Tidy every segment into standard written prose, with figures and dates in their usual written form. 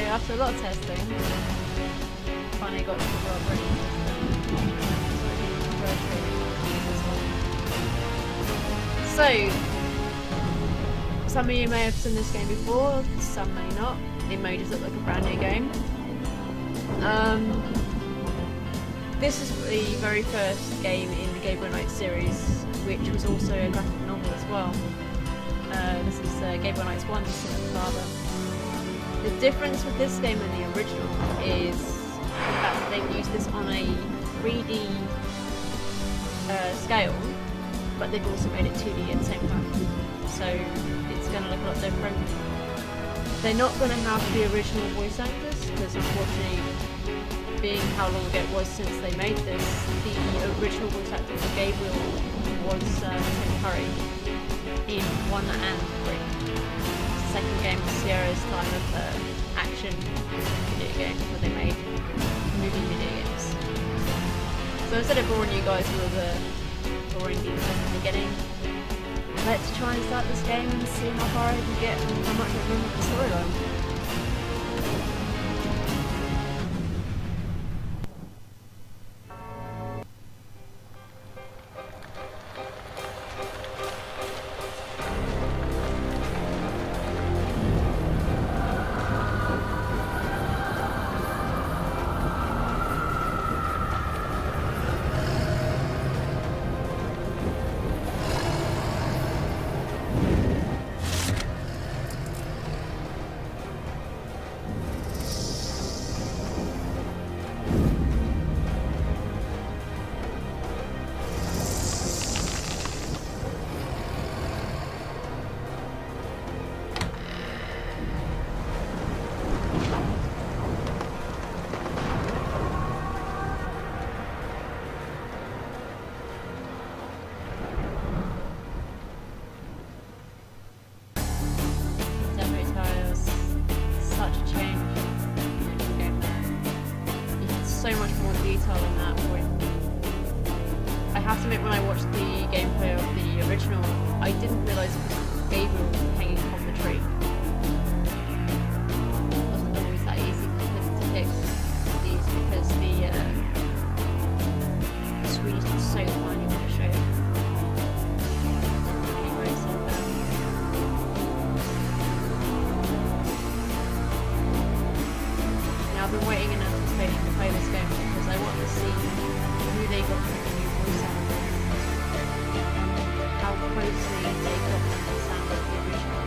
after a lot of testing, finally got to the world ready system. So, some of you may have seen this game before, some may not. The emojis look like a brand new game. This is the very first game in the Gabriel Knight series, which was also a graphic novel as well. This is Gabriel Knight's One, Sin of the Father. The difference with this game and the original is the fact that they've used this on a 3D scale, but they've also made it 2D at the same time. So it's going to look a lot different. They're not going to have the original voice actors, because unfortunately, being how long ago it was since they made this, the original voice actor for Gabriel was Tim Curry in 1 and 3. The second game was Sierra's time of action video games where they made movie video games. So instead of boring you guys with the boring details in the beginning, let's try and start this game and see how far I can get and how much I remember the storyline. So much more detail in that point. I have to admit, when I watched the gameplay of the original, I didn't realise it was Gabriel hanging from the tree. It wasn't always that easy to pick these because the Swedish is so fine you want to show. Anyway, so now I've been waiting in anticipating to play this game because I want to see who they got from the new voice actors and how closely they got from the sound of the original.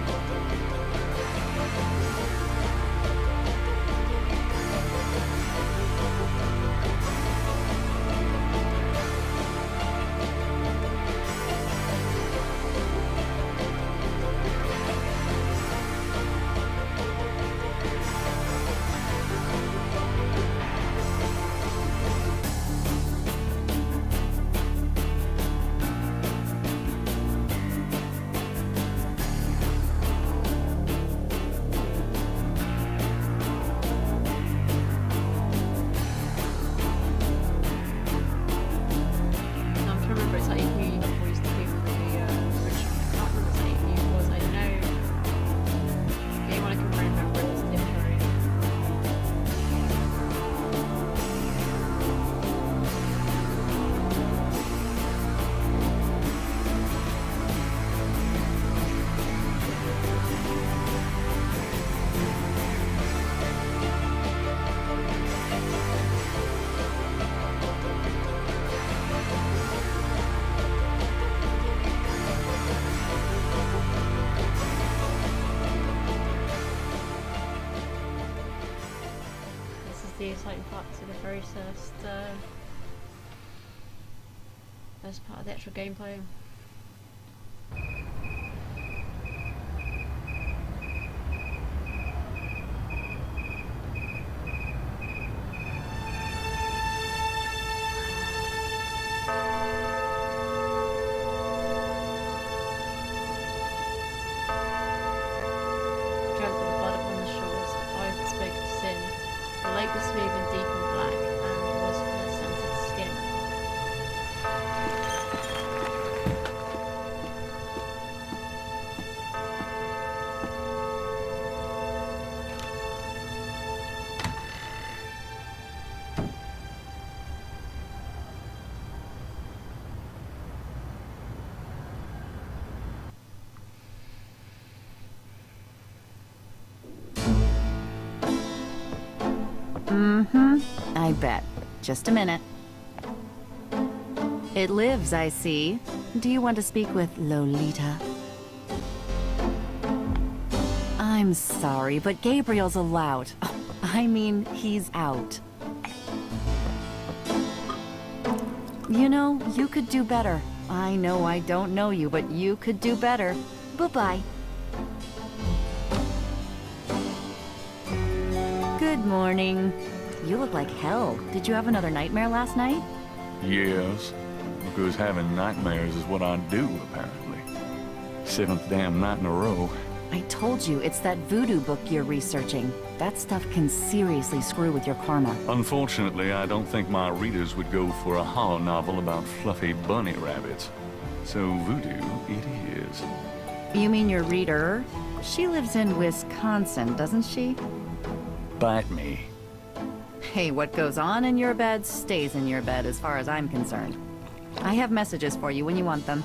The exciting parts of the very first part of the actual gameplay. Was smooth and deep and black, and was scented skin. Mm-hmm. I bet. Just a minute. It lives, I see. Do you want to speak with Lolita? I'm sorry, but Gabriel's a lout. I mean, he's out. You know, you could do better. I know I don't know you, but you could do better. Bye-bye. Good morning. You look like hell. Did you have another nightmare last night? Yes, because having nightmares is what I do, apparently. 7th damn night in a row. I told you, it's that voodoo book you're researching. That stuff can seriously screw with your karma. Unfortunately, I don't think my readers would go for a horror novel about fluffy bunny rabbits. So voodoo it is. You mean your reader? She lives in Wisconsin, doesn't she? Bite me. Hey, what goes on in your bed stays in your bed as far as I'm concerned. I have messages for you when you want them.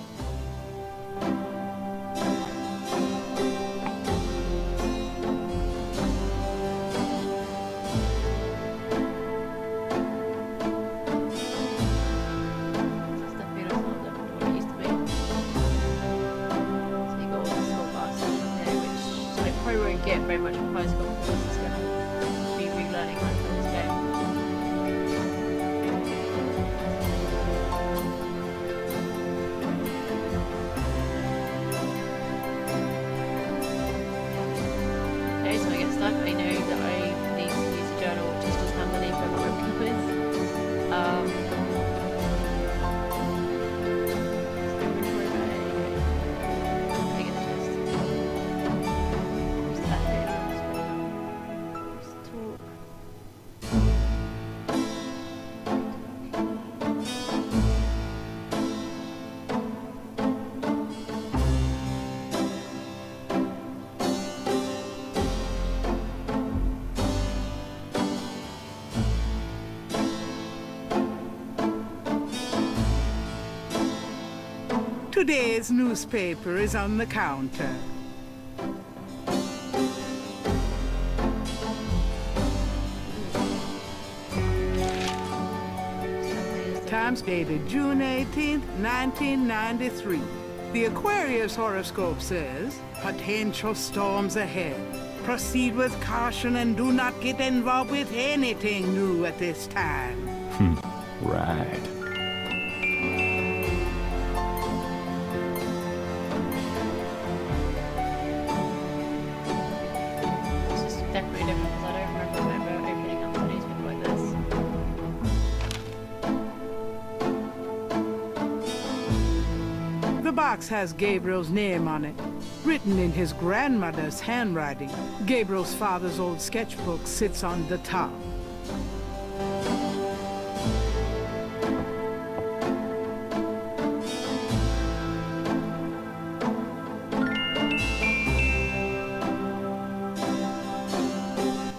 Get very much from high school because it's going to be relearning that for this game. Okay, so I get stuck. I know that I need to use a journal, which is just underneath where my webcam is. Today's newspaper is on the counter. Times dated June 18th, 1993. The Aquarius horoscope says, potential storms ahead. Proceed with caution and do not get involved with anything new at this time. Right. Definitely different because I don't remember opening up a newspaper like this. The box has Gabriel's name on it, written in his grandmother's handwriting. Gabriel's father's old sketchbook sits on the top.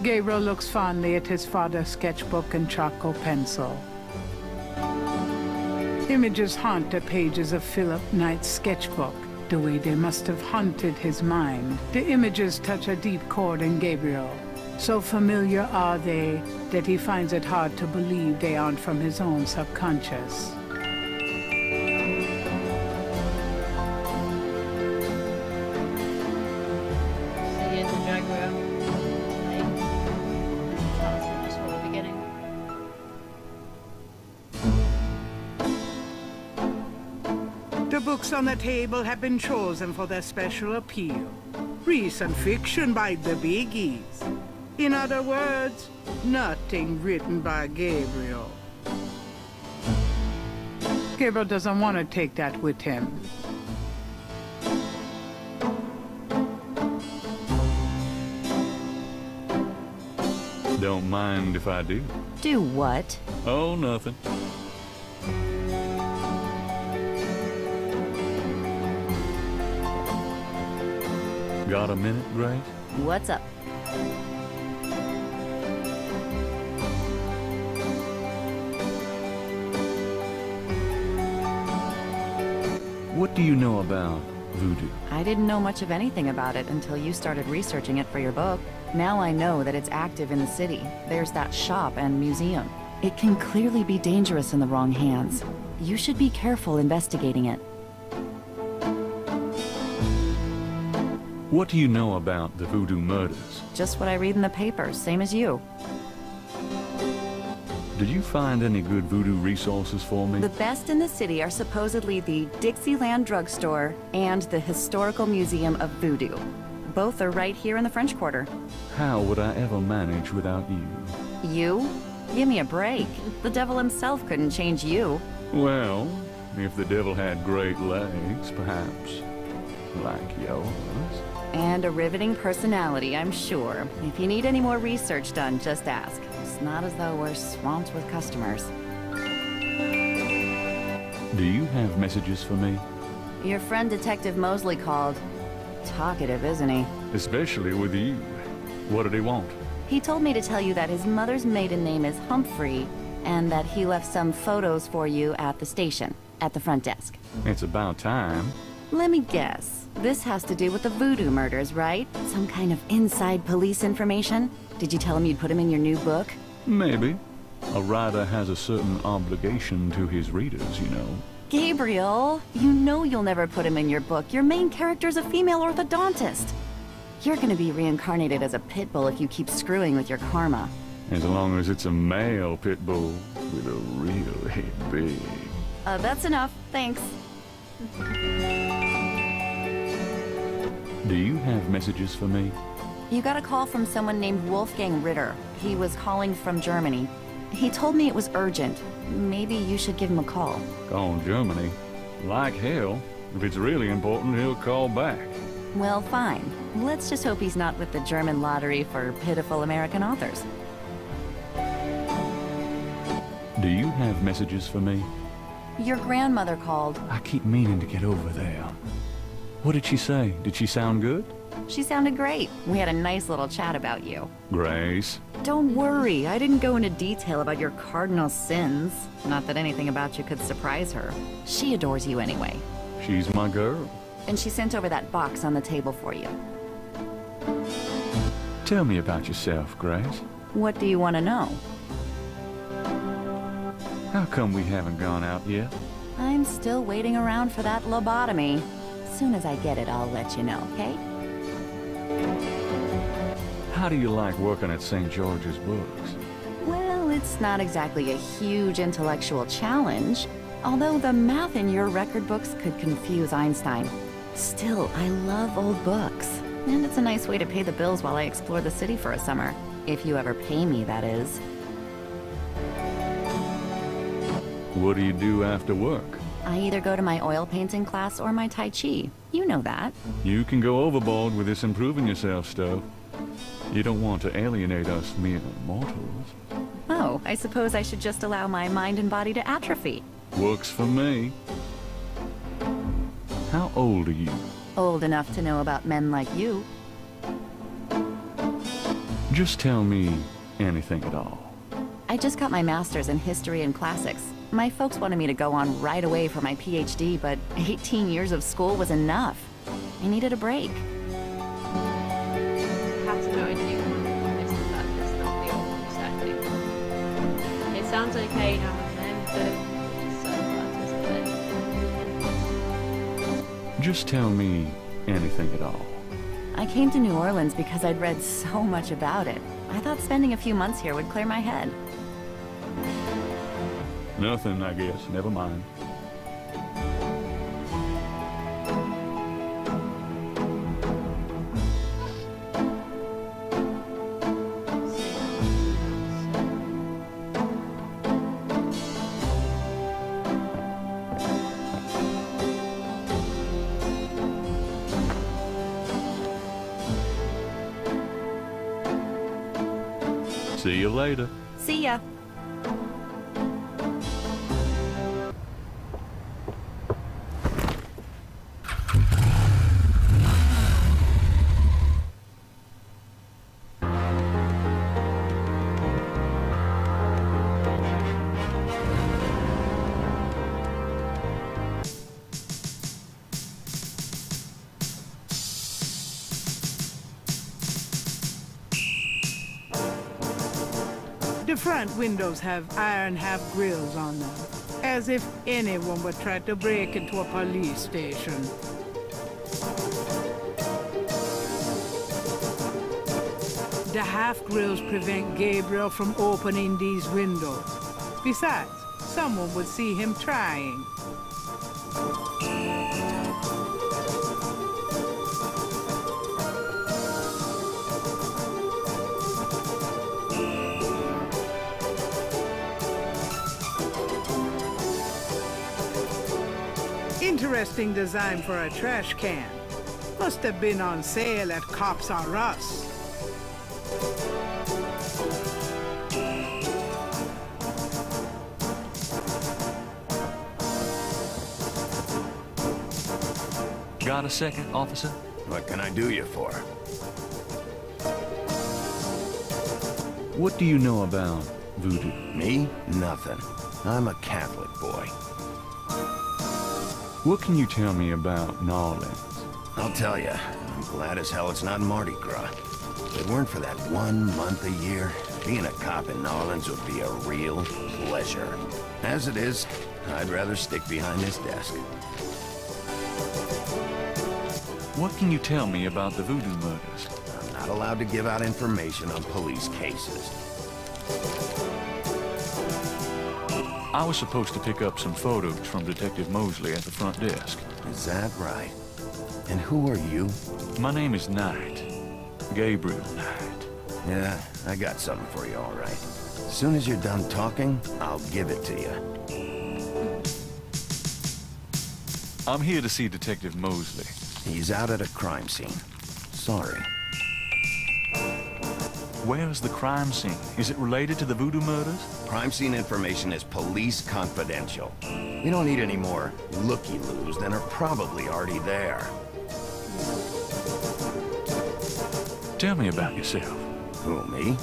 Gabriel looks fondly at his father's sketchbook and charcoal pencil. Images haunt the pages of Philip Knight's sketchbook, the way they must have haunted his mind. The images touch a deep chord in Gabriel. So familiar are they that he finds it hard to believe they aren't from his own subconscious. The books on the table have been chosen for their special appeal. Recent fiction by the biggies. In other words, nothing written by Gabriel. Gabriel doesn't want to take that with him. Don't mind if I do. Do what? Oh, nothing. Got a minute, Grace? What's up? What do you know about voodoo? I didn't know much of anything about it until you started researching it for your book. Now I know that it's active in the city. There's that shop and museum. It can clearly be dangerous in the wrong hands. You should be careful investigating it. What do you know about the voodoo murders? Just what I read in the papers, same as you. Did you find any good voodoo resources for me? The best in the city are supposedly the Dixieland Drugstore and the Historical Museum of Voodoo. Both are right here in the French Quarter. How would I ever manage without you? You? Give me a break. The devil himself couldn't change you. Well, if the devil had great legs, perhaps. Like yours. And a riveting personality, I'm sure. If you need any more research done, just ask. It's not as though we're swamped with customers. Do you have messages for me? Your friend Detective Mosley called. Talkative, isn't he? Especially with you. What did he want? He told me to tell you that his mother's maiden name is Humphrey, and that he left some photos for you at the station, at the front desk. It's about time. Let me guess. This has to do with the voodoo murders, right? Some kind of inside police information? Did you tell him you'd put him in your new book? Maybe. A writer has a certain obligation to his readers, you know. Gabriel, you know you'll never put him in your book. Your main character's a female orthodontist. You're gonna be reincarnated as a pit bull if you keep screwing with your karma. As long as it's a male pit bull with a really big... That's enough, thanks. Do you have messages for me? You got a call from someone named Wolfgang Ritter. He was calling from Germany. He told me it was urgent. Maybe you should give him a call. Call Germany? Like hell. If it's really important, he'll call back. Well, fine. Let's just hope he's not with the German lottery for pitiful American authors. Do you have messages for me? Your grandmother called. I keep meaning to get over there. What did she say? Did she sound good? She sounded great. We had a nice little chat about you. Grace. Don't worry, I didn't go into detail about your cardinal sins. Not that anything about you could surprise her. She adores you anyway. She's my girl. And she sent over that box on the table for you. Tell me about yourself, Grace. What do you want to know? How come we haven't gone out yet? I'm still waiting around for that lobotomy. Soon as I get it, I'll let you know, okay? How do you like working at St. George's Books? Well, it's not exactly a huge intellectual challenge, although the math in your record books could confuse Einstein. Still, I love old books, and it's a nice way to pay the bills while I explore the city for a summer. If you ever pay me, that is. What do you do after work? I either go to my oil painting class or my Tai Chi. You know that. You can go overboard with this improving yourself stuff. You don't want to alienate us mere mortals. Oh, I suppose I should just allow my mind and body to atrophy. Works for me. How old are you? Old enough to know about men like you. Just tell me anything at all. I just got my master's in history and classics. My folks wanted me to go on right away for my PhD, but 18 years of school was enough. I needed a break. I have to know if you it's that it's not the old one exactly. It sounds okay now and then, but it's so bad, isn't it? Just tell me anything at all. I came to New Orleans because I'd read so much about it. I thought spending a few months here would clear my head. Nothing, I guess. Never mind. See you later. See ya. The front windows have iron half-grills on them, as if anyone would try to break into a police station. The half-grills prevent Gabriel from opening these windows. Besides, someone would see him trying. Interesting design for a trash can. Must have been on sale at Cops R Us. Got a second, officer? What can I do you for? What do you know about voodoo? Me? Nothing. I'm a Catholic boy. What can you tell me about New Orleans? I'll tell you, I'm glad as hell it's not Mardi Gras. If it weren't for that 1 month a year, being a cop in New Orleans would be a real pleasure. As it is, I'd rather stick behind this desk. What can you tell me about the voodoo murders? I'm not allowed to give out information on police cases. I was supposed to pick up some photos from Detective Mosley at the front desk. Is that right? And who are you? My name is Knight. Gabriel Knight. Yeah, I got something for you, all right. As soon as you're done talking, I'll give it to you. I'm here to see Detective Mosley. He's out at a crime scene. Sorry. Where is the crime scene? Is it related to the voodoo murders? Crime scene information is police confidential. We don't need any more looky-loos than are probably already there. Tell me about yourself. Who, me?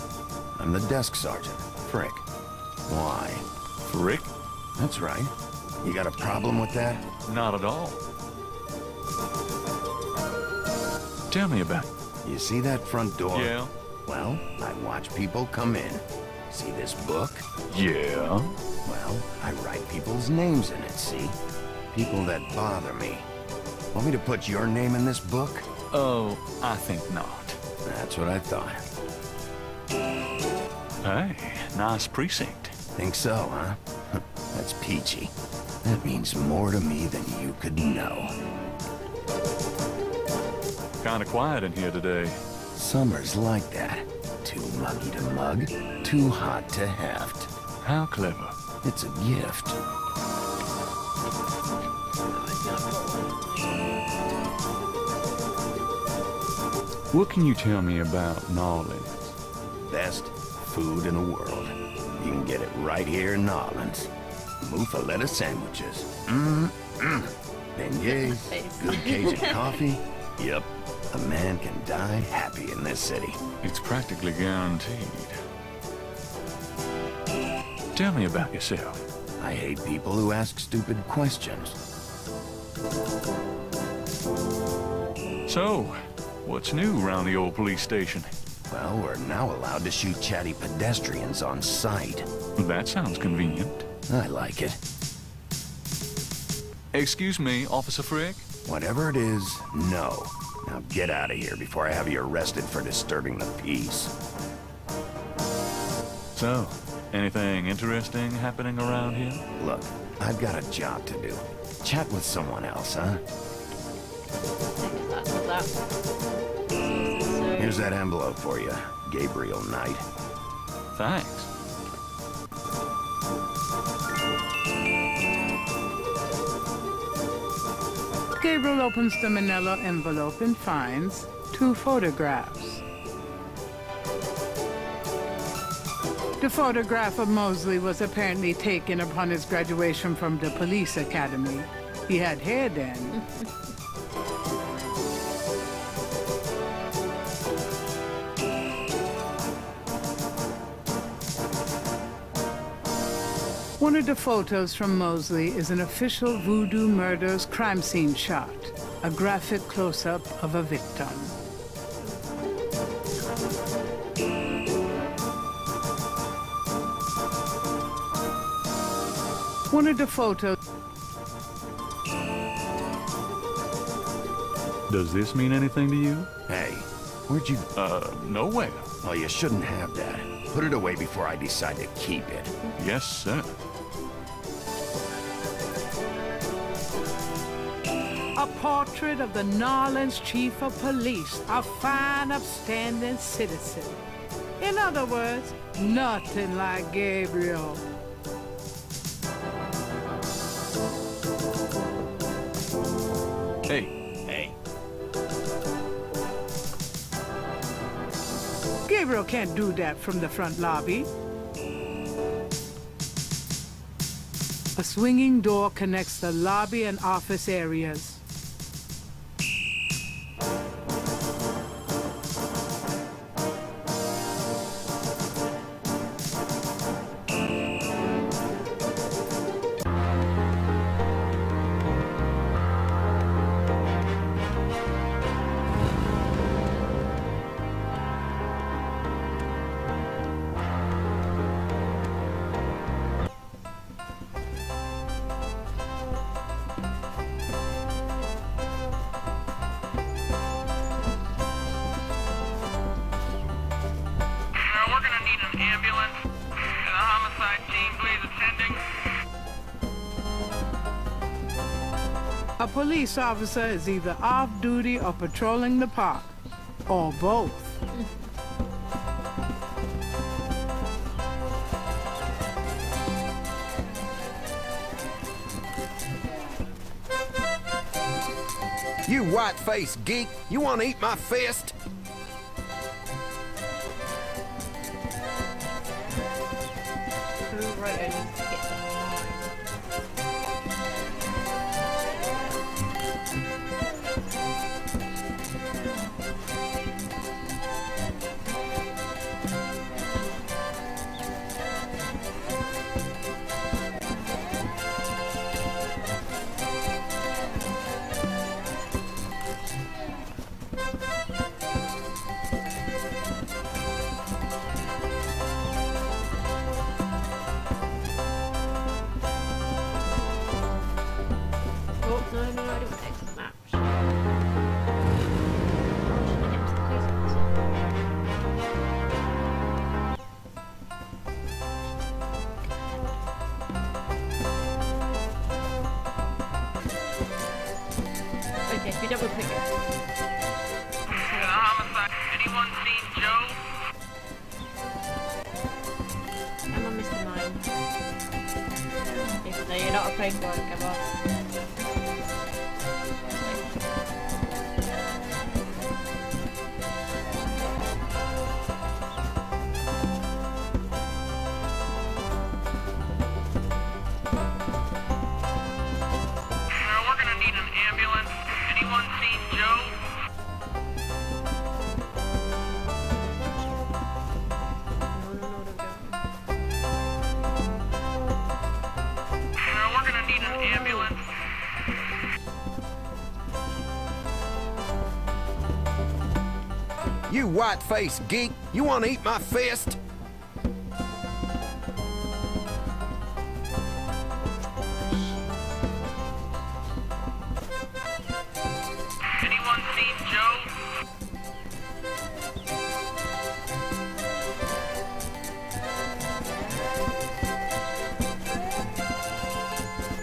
I'm the desk sergeant, Frick. Why? Frick? That's right. You got a problem with that? Not at all. Tell me about it. You see that front door? Yeah? Well, I watch people come in. See this book? Yeah? Well, I write people's names in it, see? People that bother me. Want me to put your name in this book? Oh, I think not. That's what I thought. Hey, nice precinct. Think so, huh? That's peachy. That means more to me than you could know. Kinda quiet in here today. Summer's like that. Too muggy to mug, too hot to heft. How clever. It's a gift. What can you tell me about New Orleans? Best food in the world. You can get it right here in New Orleans. Muffaletta sandwiches. Beignets, good Cajun coffee. Yep, a man can die happy in this city. It's practically guaranteed. Tell me about yourself. I hate people who ask stupid questions. So, what's new around the old police station? Well, we're now allowed to shoot chatty pedestrians on sight. That sounds convenient. I like it. Excuse me, Officer Frick? Whatever it is, no. Now get out of here before I have you arrested for disturbing the peace. So, anything interesting happening around here? Look, I've got a job to do. Chat with someone else, huh? That's what that. So, Here's that envelope for you, Gabriel Knight. Thanks. Gabriel opens the manila envelope and finds 2 photographs. The photograph of Mosley was apparently taken upon his graduation from the police academy. He had hair then. One of the photos from Mosley is an official Voodoo Murders crime scene shot, a graphic close-up of a victim. One of the photos. Does this mean anything to you? Hey, where'd you... Nowhere. Oh, you shouldn't have that. Put it away before I decide to keep it. Yes, sir. A portrait of the Narlands Chief of Police, a fine, upstanding citizen. In other words, nothing like Gabriel. Hey, Hey, Gabriel can't do that from the front lobby. A swinging door connects the lobby and office areas. We're gonna need an ambulance and a homicide team, please, attending. A police officer is either off duty or patrolling the park, or both. you white-faced geek, you want to eat my fist? Oh, right, I need to get them right. Oh, no, no, I don't want to exit the map. Oh, should I get to the police officer? Okay, if you double click it. And a homicide. Anyone seen Joe? I'm on Mr. Mime. Even though you're not a Pokemon, come on. We're gonna need an ambulance. Anyone seen Joe? We're gonna need an ambulance. You white-faced geek, you want to eat my fist? Anyone seen Joe?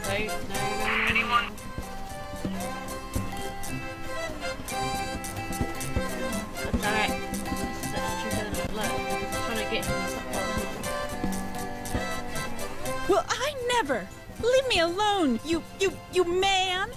No, no, no, no. Anyone? That's alright. This is actually gonna look. I'm trying to get him stuff. Well, I never! Leave me alone, you man!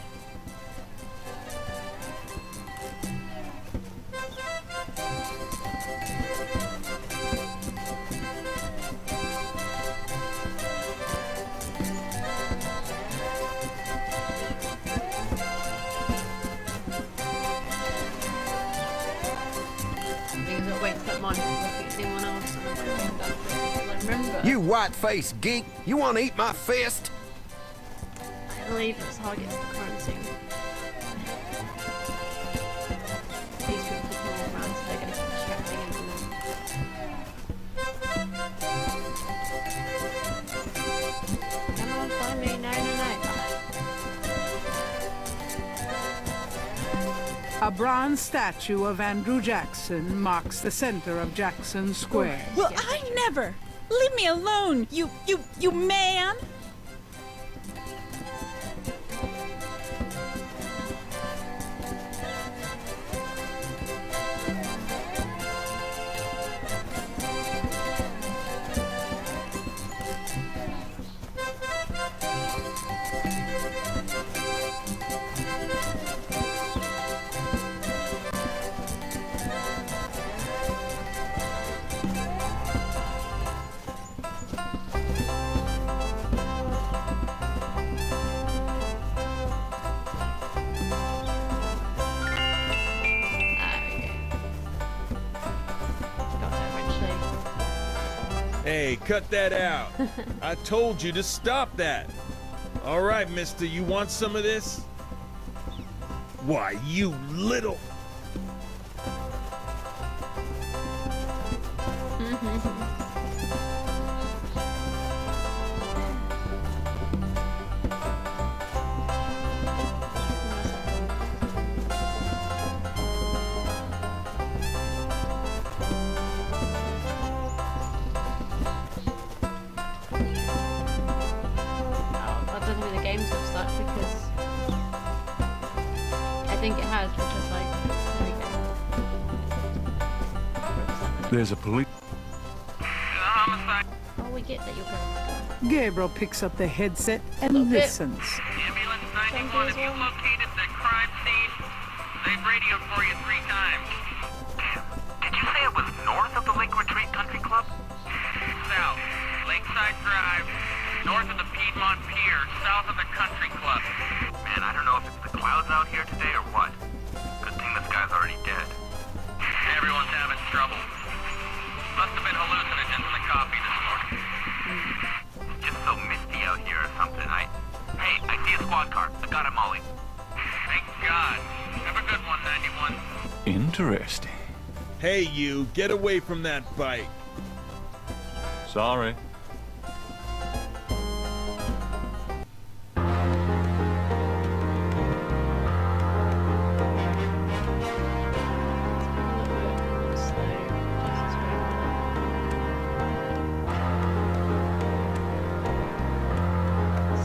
Because I'll wait for that mine to look at anyone else and I'm going to that because I remember. You white-faced geek, you want to eat my fist? I believe that's how I get to the currency. These people come all around, so they're going to keep distracting everyone. Come on, find me. A bronze statue of Andrew Jackson marks the center of Jackson Square. Well, I never! Leave me alone, you man! Hey, cut that out. I told you to stop that. All right, mister, you want some of this? Why, you little... I think it has, because like, there we go. There's a police... Homicide. Oh, we get that you're going. Gabriel picks up the headset and Little bit. listens. Ambulance 91, have you located the crime scene? They've radioed for you 3 times. Did you say it was north of the Lake Retreat Country Club? South. Lakeside Drive. North of the Piedmont Pier. South of the Country Club. Man, I don't know if it's the clouds out here today or what. Good thing this guy's already dead. Everyone's having trouble. Must have been hallucinogens in the coffee this morning. It's just so misty out here or something. Hey, I see a squad car. I got it, Molly. Thank God. Have a good one, 91. Interesting. Hey, you, get away from that bike. Sorry.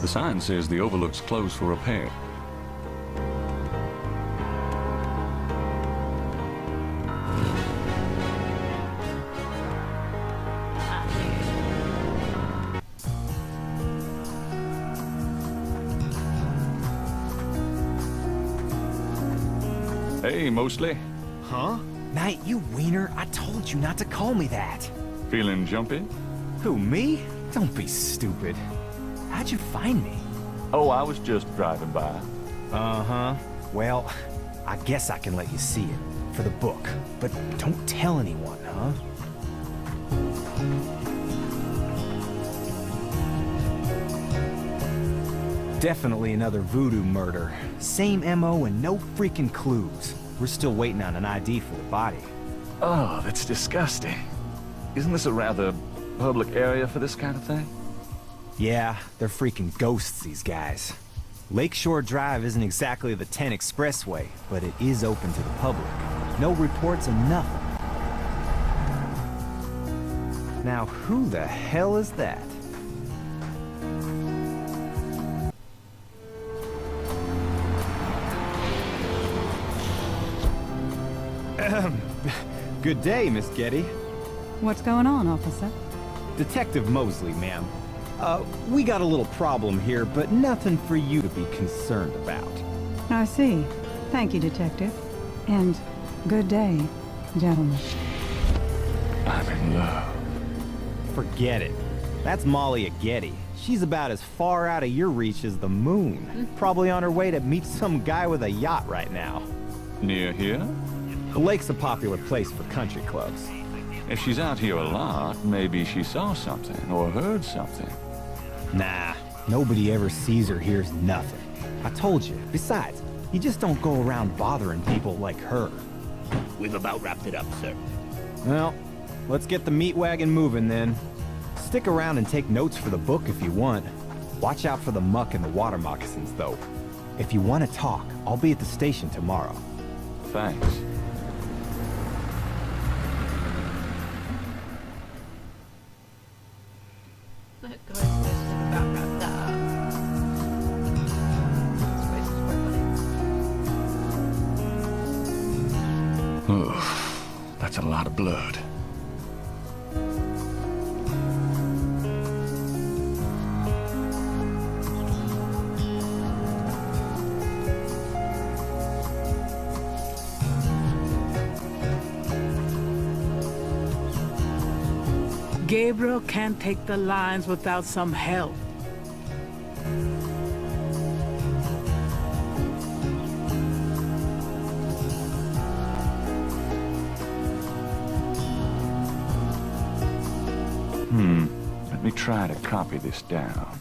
The sign says the overlook's closed for repair. Hey, Mostly. Huh? Knight, you wiener, I told you not to call me that. Feeling jumpy? Who, me? Don't be stupid. How'd you find me? Oh, I was just driving by. Uh-huh. Well, I guess I can let you see it for the book, but don't tell anyone, huh? Definitely another voodoo murder. Same MO and no freaking clues. We're still waiting on an ID for the body. Oh, that's disgusting. Isn't this a rather public area for this kind of thing? Yeah, they're freaking ghosts, these guys. Lakeshore Drive isn't exactly the 10 expressway, but it is open to the public. No reports and nothing. Now, who the hell is that? Good day, Miss Getty. What's going on, officer? Detective Mosley, ma'am. We got a little problem here, but nothing for you to be concerned about. I see. Thank you, detective. And good day, gentlemen. I'm in love. Forget it. That's Molly at Getty. She's about as far out of your reach as the moon. Probably on her way to meet some guy with a yacht right now. Near here? The lake's a popular place for country clubs. If she's out here a lot, maybe she saw something or heard something. Nah, nobody ever sees or hears nothing. I told you. Besides, you just don't go around bothering people like her. We've about wrapped it up, sir. Well, let's get the meat wagon moving then. Stick around and take notes for the book if you want. Watch out for the muck and the water moccasins, though. If you want to talk, I'll be at the station tomorrow. Thanks. That guy's supposed to about wrap that up. Supposed to work on it. Ugh, that's a lot of blood. Gabriel can't take the lines without some help. Let me try to copy this down.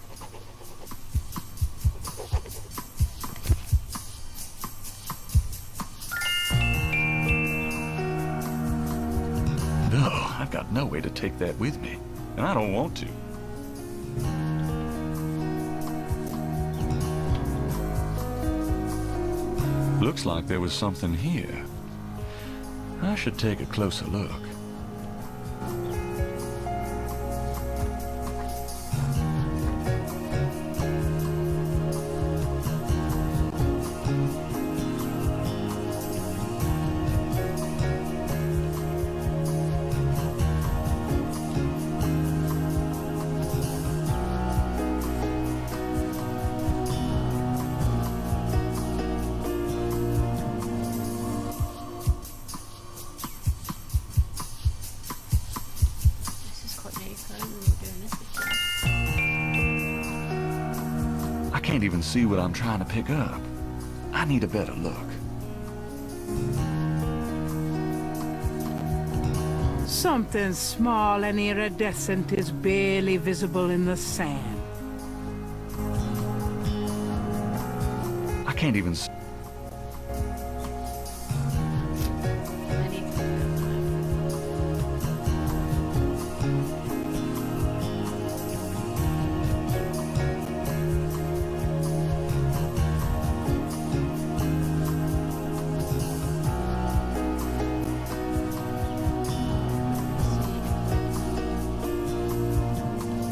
No, I've got no way to take that with me, and I don't want to. Looks like there was something here. I should take a closer look. This is quite neat. I don't remember doing this before. I can't even see what I'm trying to pick up. I need a better look. Something small and iridescent is barely visible in the sand. I can't even see. I need to do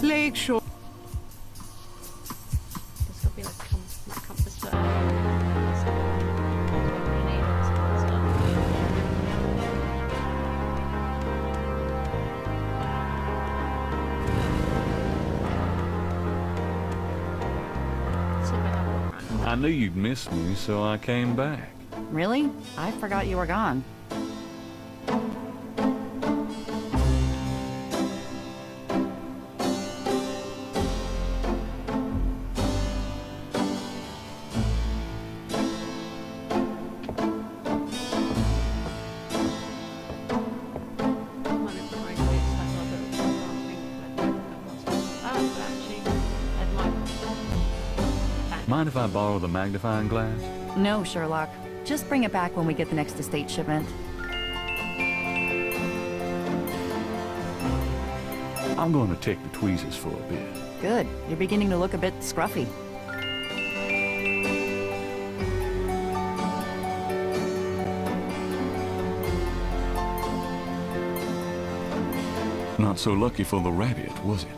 Lakeshore. There's got to be like compass for I knew you'd miss me, so I came back. Really? I forgot you were gone. Mind if I borrow the magnifying glass? No, Sherlock. Just bring it back when we get the next estate shipment. I'm going to take the tweezers for a bit. Good. You're beginning to look a bit scruffy. Not so lucky for the rabbit, was it?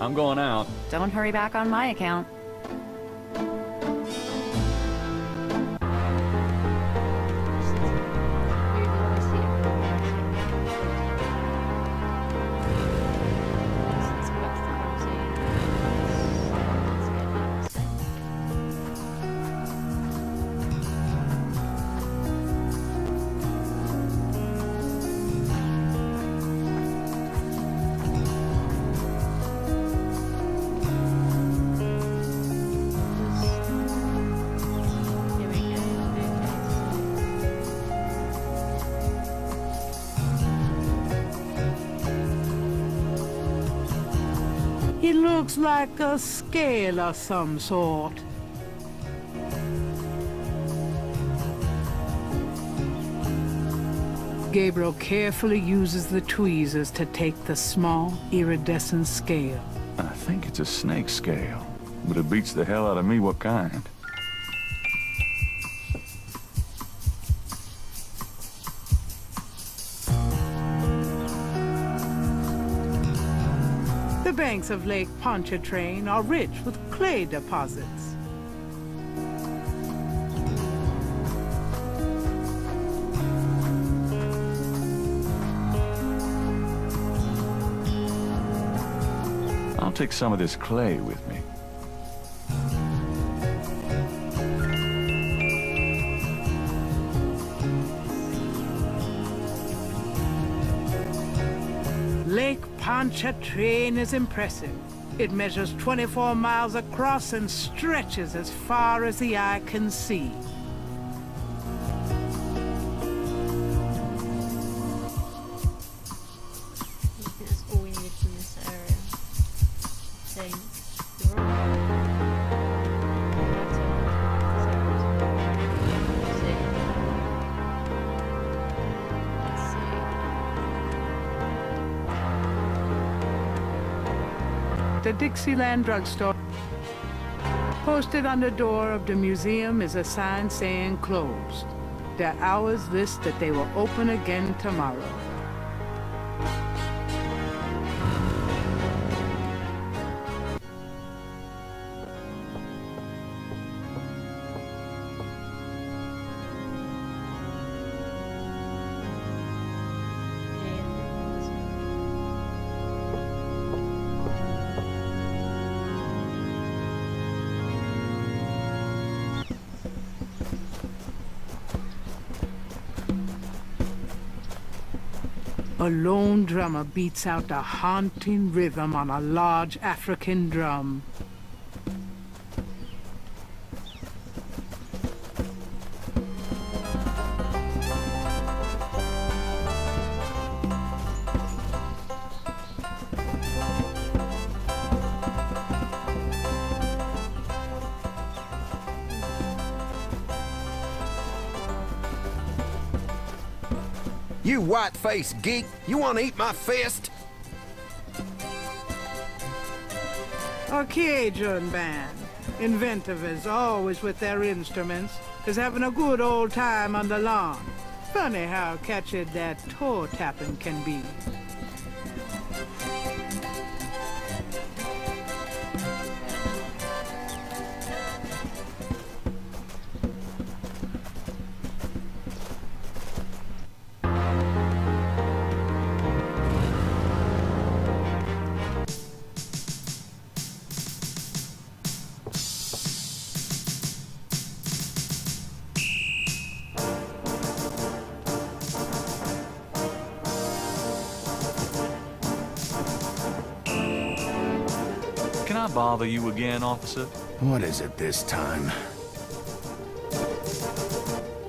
I'm going out. Don't hurry back on my account. It looks like a scale of some sort. Gabriel carefully uses the tweezers to take the small, iridescent scale. I think it's a snake scale, but it beats the hell out of me what kind. The banks of Lake Pontchartrain are rich with clay deposits. I'll take some of this clay with me. Lake Pontchartrain is impressive. It measures 24 miles across and stretches as far as the eye can see. I think that's all we need in this area. I think you're right. The Dixieland drugstore. Posted on the door of the museum is a sign saying closed. Their hours list that they will open again tomorrow. A lone drummer beats out a haunting rhythm on a large African drum. You white-faced geek, you want to eat my fist? A Cajun band, inventive as always with their instruments, is having a good old time on the lawn. Funny how catchy that toe tapping can be. Can I bother you again, officer? What is it this time?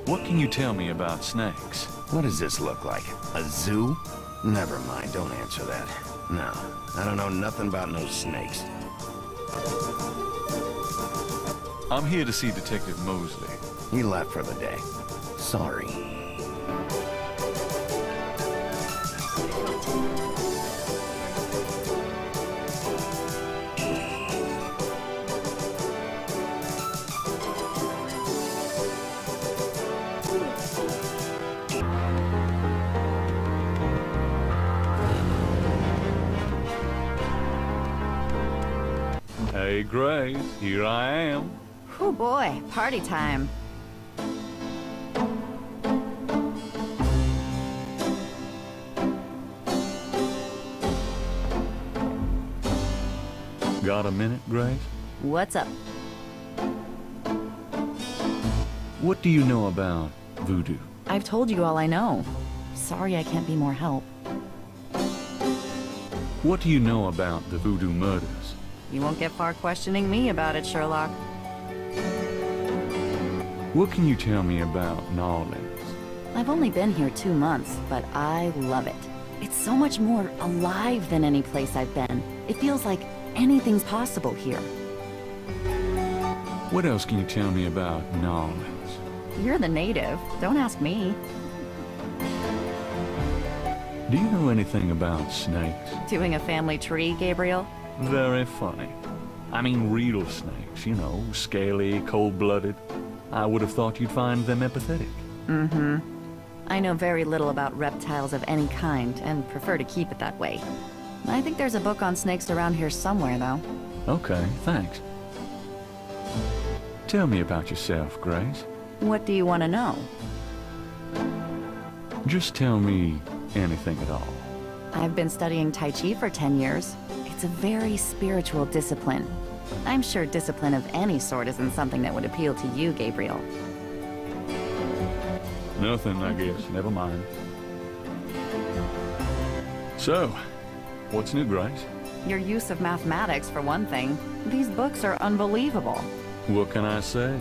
What can you tell me about snakes? What does this look like? A zoo? Never mind, don't answer that. No, I don't know nothing about no snakes. I'm here to see Detective Mosley. He left for the day. Sorry. Hey, Grace, here I am. Oh boy, party time. Got a minute, Grace? What's up? What do you know about voodoo? I've told you all I know. Sorry I can't be more help. What do you know about the voodoo murders? You won't get far questioning me about it, Sherlock. What can you tell me about New Orleans? I've only been here 2 months, but I love it. It's so much more alive than any place I've been. It feels like Anything's possible here. What else can you tell me about Nolans? You're the native. Don't ask me. Do you know anything about snakes? Doing a family tree, Gabriel? Very funny. I mean real snakes, you know, scaly, cold-blooded. I would have thought you'd find them empathetic. Mm-hmm. I know very little about reptiles of any kind, and prefer to keep it that way. I think there's a book on snakes around here somewhere, though. Okay, thanks. Tell me about yourself, Grace. What do you want to know? Just tell me anything at all. I've been studying Tai Chi for 10 years. It's a very spiritual discipline. I'm sure discipline of any sort isn't something that would appeal to you, Gabriel. Nothing, I guess. Never mind. So, what's new, Grace? Your use of mathematics, for one thing. These books are unbelievable. What can I say?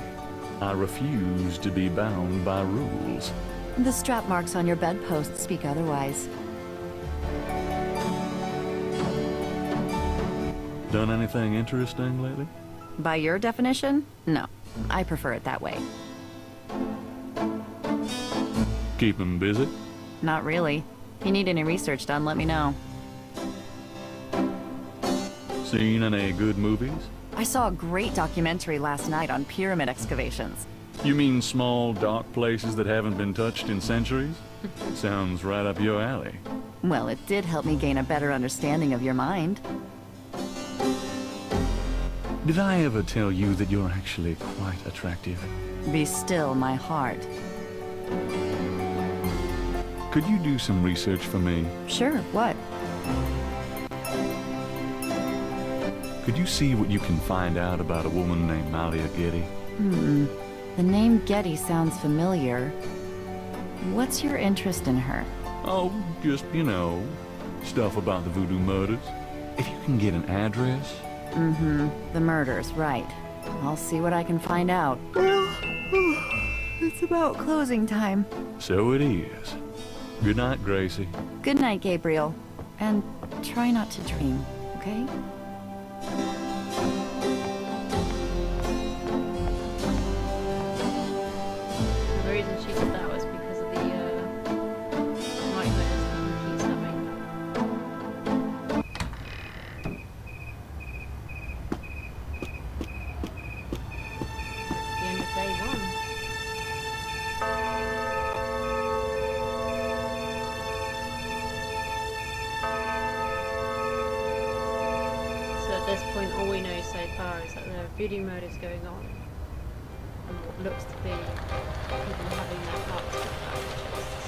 I refuse to be bound by rules. The strap marks on your bedpost speak otherwise. Done anything interesting lately? By your definition? No. I prefer it that way. Keep 'em busy? Not really. If you need any research done, let me know. Seen any good movies? I saw a great documentary last night on pyramid excavations. You mean small, dark places that haven't been touched in centuries? Sounds right up your alley. Well, it did help me gain a better understanding of your mind. Did I ever tell you that you're actually quite attractive? Be still, my heart. Could you do some research for me? Sure, what? Could you see what you can find out about a woman named Malia Getty? The name Getty sounds familiar. What's your interest in her? Oh, just, you know, stuff about the voodoo murders. If you can get an address... The murders, right. I'll see what I can find out. Well, it's about closing time. So it is. Good night, Gracie. Good night, Gabriel. And try not to dream, okay? The reason she said that was because of the nightmares that he keeps having. The end of day one. So at this point, all we know so far is that there are voodoo murders going on, and what looks to be people having their hearts ripped out of their chests.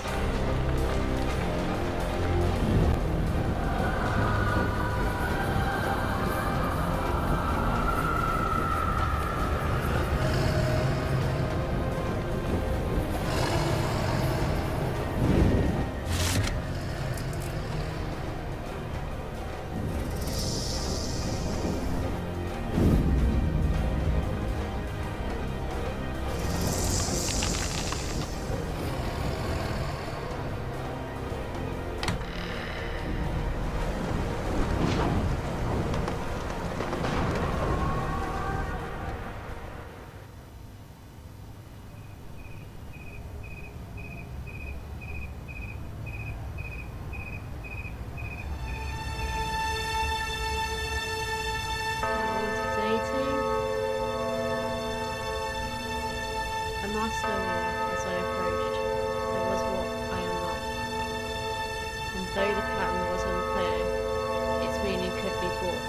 A master as I approached, there was what I am not. And though the pattern was unclear, its meaning could be brought.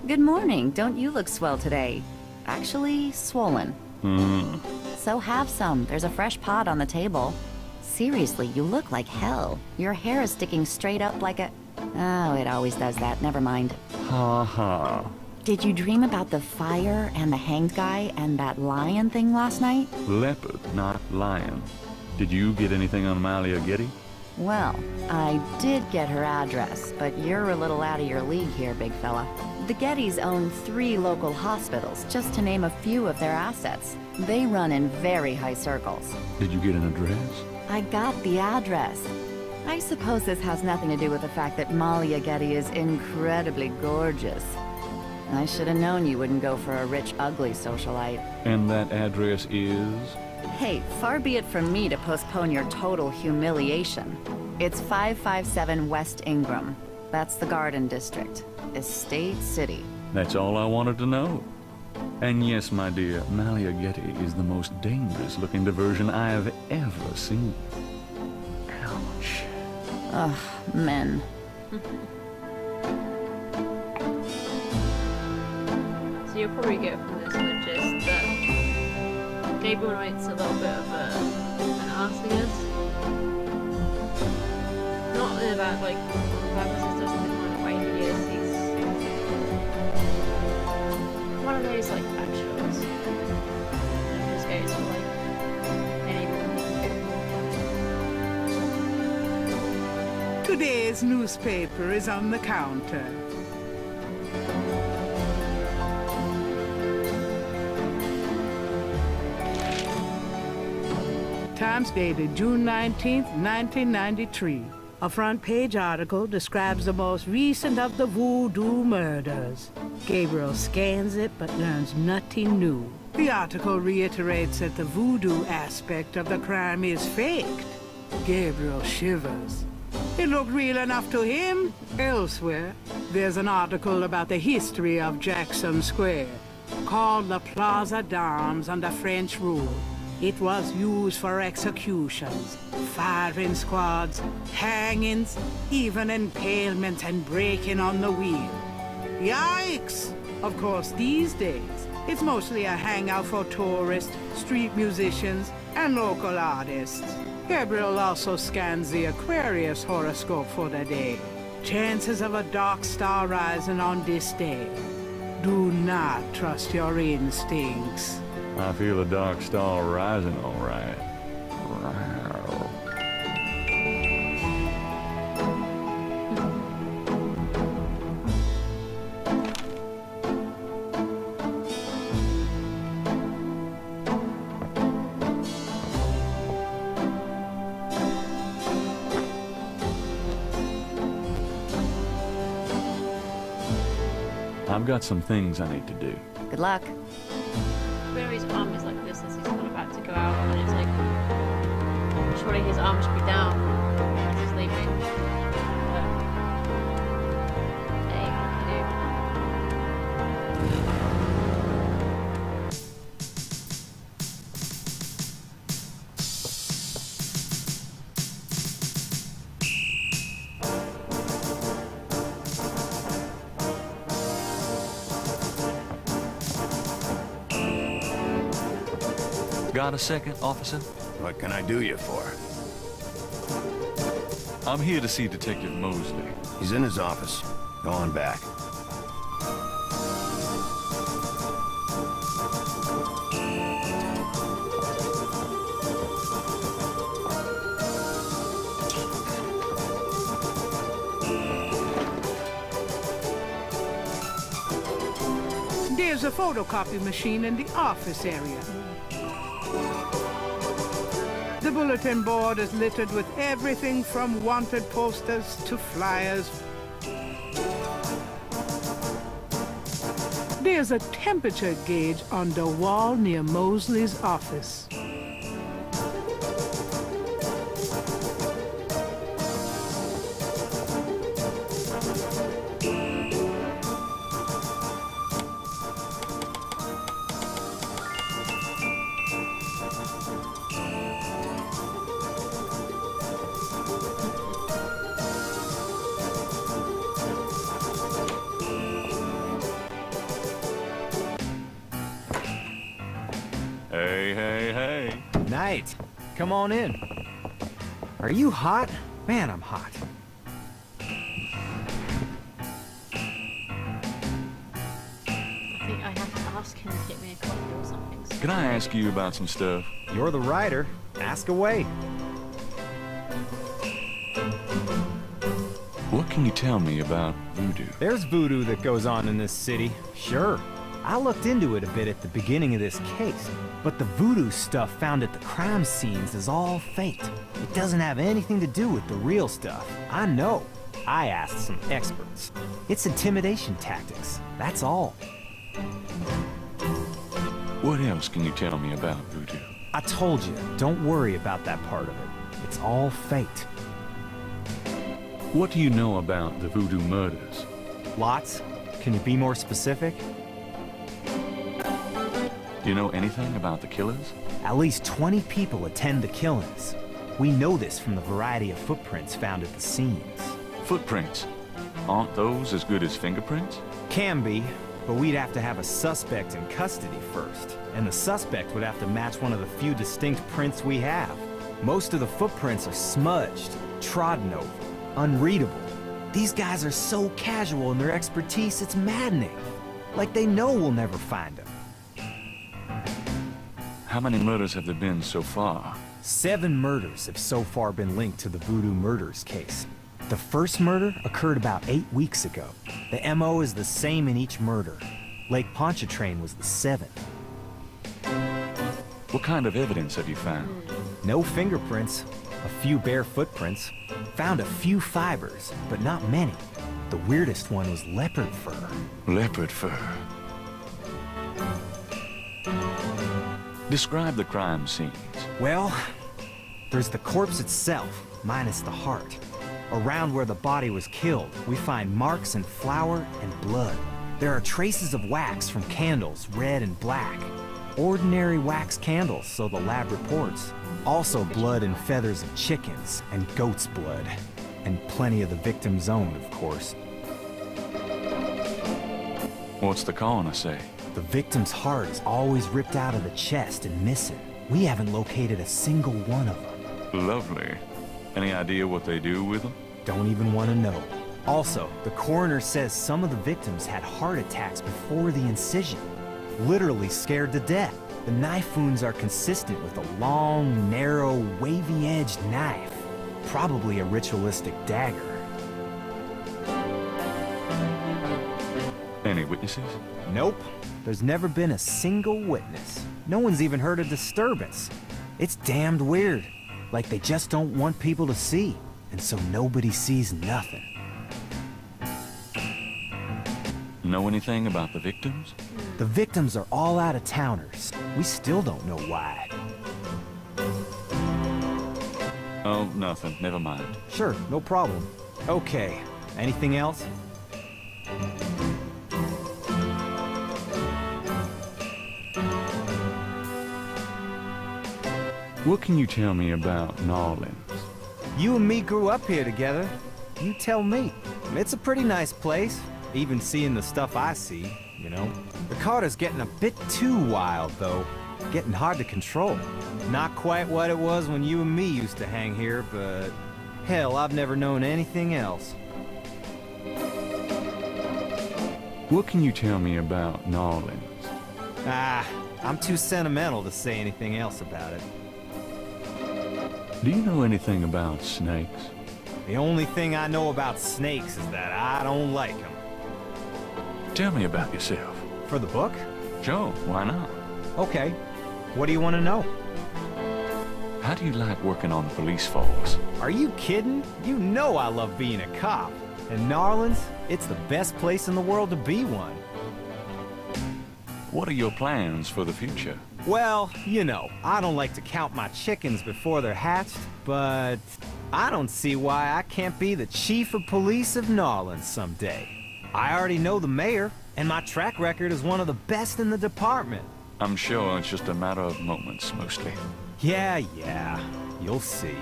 Good morning. Don't you look swell today? Actually, swollen. So have some. There's a fresh pot on the table. Seriously, you look like hell. Your hair is sticking straight up like a... Oh, it always does that. Never mind. Ha ha. Did you dream about the fire and the hanged guy and that lion thing last night? Leopard, not lion. Did you get anything on Amalia Getty? Well, I did get her address, but you're a little out of your league here, big fella. The Gettys own 3 local hospitals, just to name a few of their assets. They run in very high circles. Did you get an address? I got the address. I suppose this has nothing to do with the fact that Malia Getty is incredibly gorgeous. I should have known you wouldn't go for a rich, ugly socialite. And that address is? Hey, far be it from me to postpone your total humiliation. It's 557 West Ingram. That's the Garden District. Estate City. That's all I wanted to know. And yes, my dear, Malia Getty is the most dangerous-looking diversion I have ever seen. Ouch. Ugh, men. So you'll probably get from this the gist that Gabriel Knight's a little bit of an arse, I guess. Not in about like purposes, just in the kind of way he is. He's one of those like bachelors that just goes for like anyone. Today's newspaper is on the counter. Times dated June 19th, 1993. A front-page article describes the most recent of the voodoo murders. Gabriel scans it but learns nothing new. The article reiterates that the voodoo aspect of the crime is faked. Gabriel shivers. It looked real enough to him. Elsewhere, there's an article about the history of Jackson Square, called the Plaza d'Armes under French rule. It was used for executions, firing squads, hangings, even impalements and breaking on the wheel. Yikes! Of course, these days, it's mostly a hangout for tourists, street musicians, and local artists. Gabriel also scans the Aquarius horoscope for the day. Chances of a dark star rising on this day. Do not trust your instincts. I feel a dark star rising, all right. I've got some things I need to do. Good luck. Where his arm is like this as he's kind of about to go out, and it's like, surely his arm should be down as he's leaving. But, hey, what can you Got a second, officer? What can I do you for? I'm here to see Detective Mosley. He's in his office. Go on back. There's a photocopy machine in the office area. The bulletin board is littered with everything from wanted posters to flyers. There's a temperature gauge on the wall near Mosley's office. Hey, hey, hey. Knight, come on in. Are you hot? Man, I'm hot. Can I ask you about some stuff? You're the writer. Ask away. What can you tell me about voodoo? There's voodoo that goes on in this city, sure. I looked into it a bit at the beginning of this case, but the voodoo stuff found at the crime scenes is all fake. It doesn't have anything to do with the real stuff. I know. I asked some experts. It's intimidation tactics, that's all. What else can you tell me about voodoo? I told you, don't worry about that part of it. It's all fate. What do you know about the voodoo murders? Lots. Can you be more specific? Do you know anything about the killers? At least 20 people attend the killings. We know this from the variety of footprints found at the scenes. Footprints? Aren't those as good as fingerprints? Can be, but we'd have to have a suspect in custody first. And the suspect would have to match one of the few distinct prints we have. Most of the footprints are smudged, trodden over, unreadable. These guys are so casual in their expertise, it's maddening. Like they know we'll never find them. How many murders have there been so far? 7 murders have so far been linked to the voodoo murders case. The first murder occurred about 8 weeks ago. The MO is the same in each murder. Lake Pontchartrain was the 7th. What kind of evidence have you found? No fingerprints, a few bare footprints. Found a few fibers, but not many. The weirdest one was leopard fur. Leopard fur. Describe the crime scenes. Well, there's the corpse itself, minus the heart. Around where the body was killed, we find marks and flour and blood. There are traces of wax from candles, red and black. Ordinary wax candles, so the lab reports. Also blood and feathers of chickens, and goat's blood. And plenty of the victim's own, of course. What's the coroner say? The victim's heart is always ripped out of the chest and missing. We haven't located a single one of them. Lovely. Any idea what they do with them? Don't even want to know. Also, the coroner says some of the victims had heart attacks before the incision. Literally scared to death. The knife wounds are consistent with a long, narrow, wavy-edged knife. Probably a ritualistic dagger. Any witnesses? Nope. There's never been a single witness. No one's even heard a disturbance. It's damned weird. Like they just don't want people to see. And so nobody sees nothing. Know anything about the victims? The victims are all out-of-towners. We still don't know why. Oh, nothing. Never mind. Sure, no problem. Okay. Anything else? What can you tell me about Narlands? You and me grew up here together. You tell me. It's a pretty nice place. Even seeing the stuff I see, you know. The Carter's getting a bit too wild, though. Getting hard to control. Not quite what it was when you and me used to hang here, but... hell, I've never known anything else. What can you tell me about Narlands? Ah, I'm too sentimental to say anything else about it. Do you know anything about snakes? The only thing I know about snakes is that I don't like them. Tell me about yourself. For the book? Sure, why not? Okay. What do you want to know? How do you like working on the police force? Are you kidding? You know I love being a cop. And Narlands, it's the best place in the world to be one. What are your plans for the future? Well, you know, I don't like to count my chickens before they're hatched, but I don't see why I can't be the chief of police of Narlands someday. I already know the mayor, and my track record is one of the best in the department. I'm sure it's just a matter of moments, mostly. Yeah, you'll see.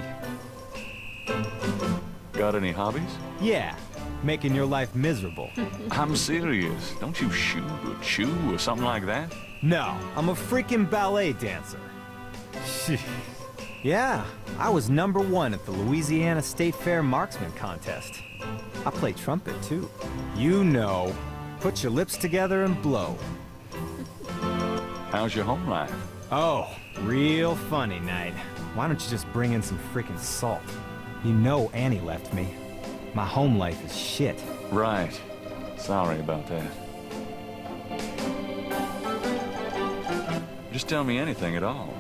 Got any hobbies? Yeah, making your life miserable. I'm serious. Don't you shoot or chew or something like that? No, I'm a freaking ballet dancer. Yeah, I was #1 at the Louisiana State Fair Marksman Contest. I play trumpet, too. You know, put your lips together and blow. How's your home life? Oh, real funny, Knight. Why don't you just bring in some freaking salt? You know Annie left me. My home life is shit. Right. Sorry about that. Just tell me anything at all.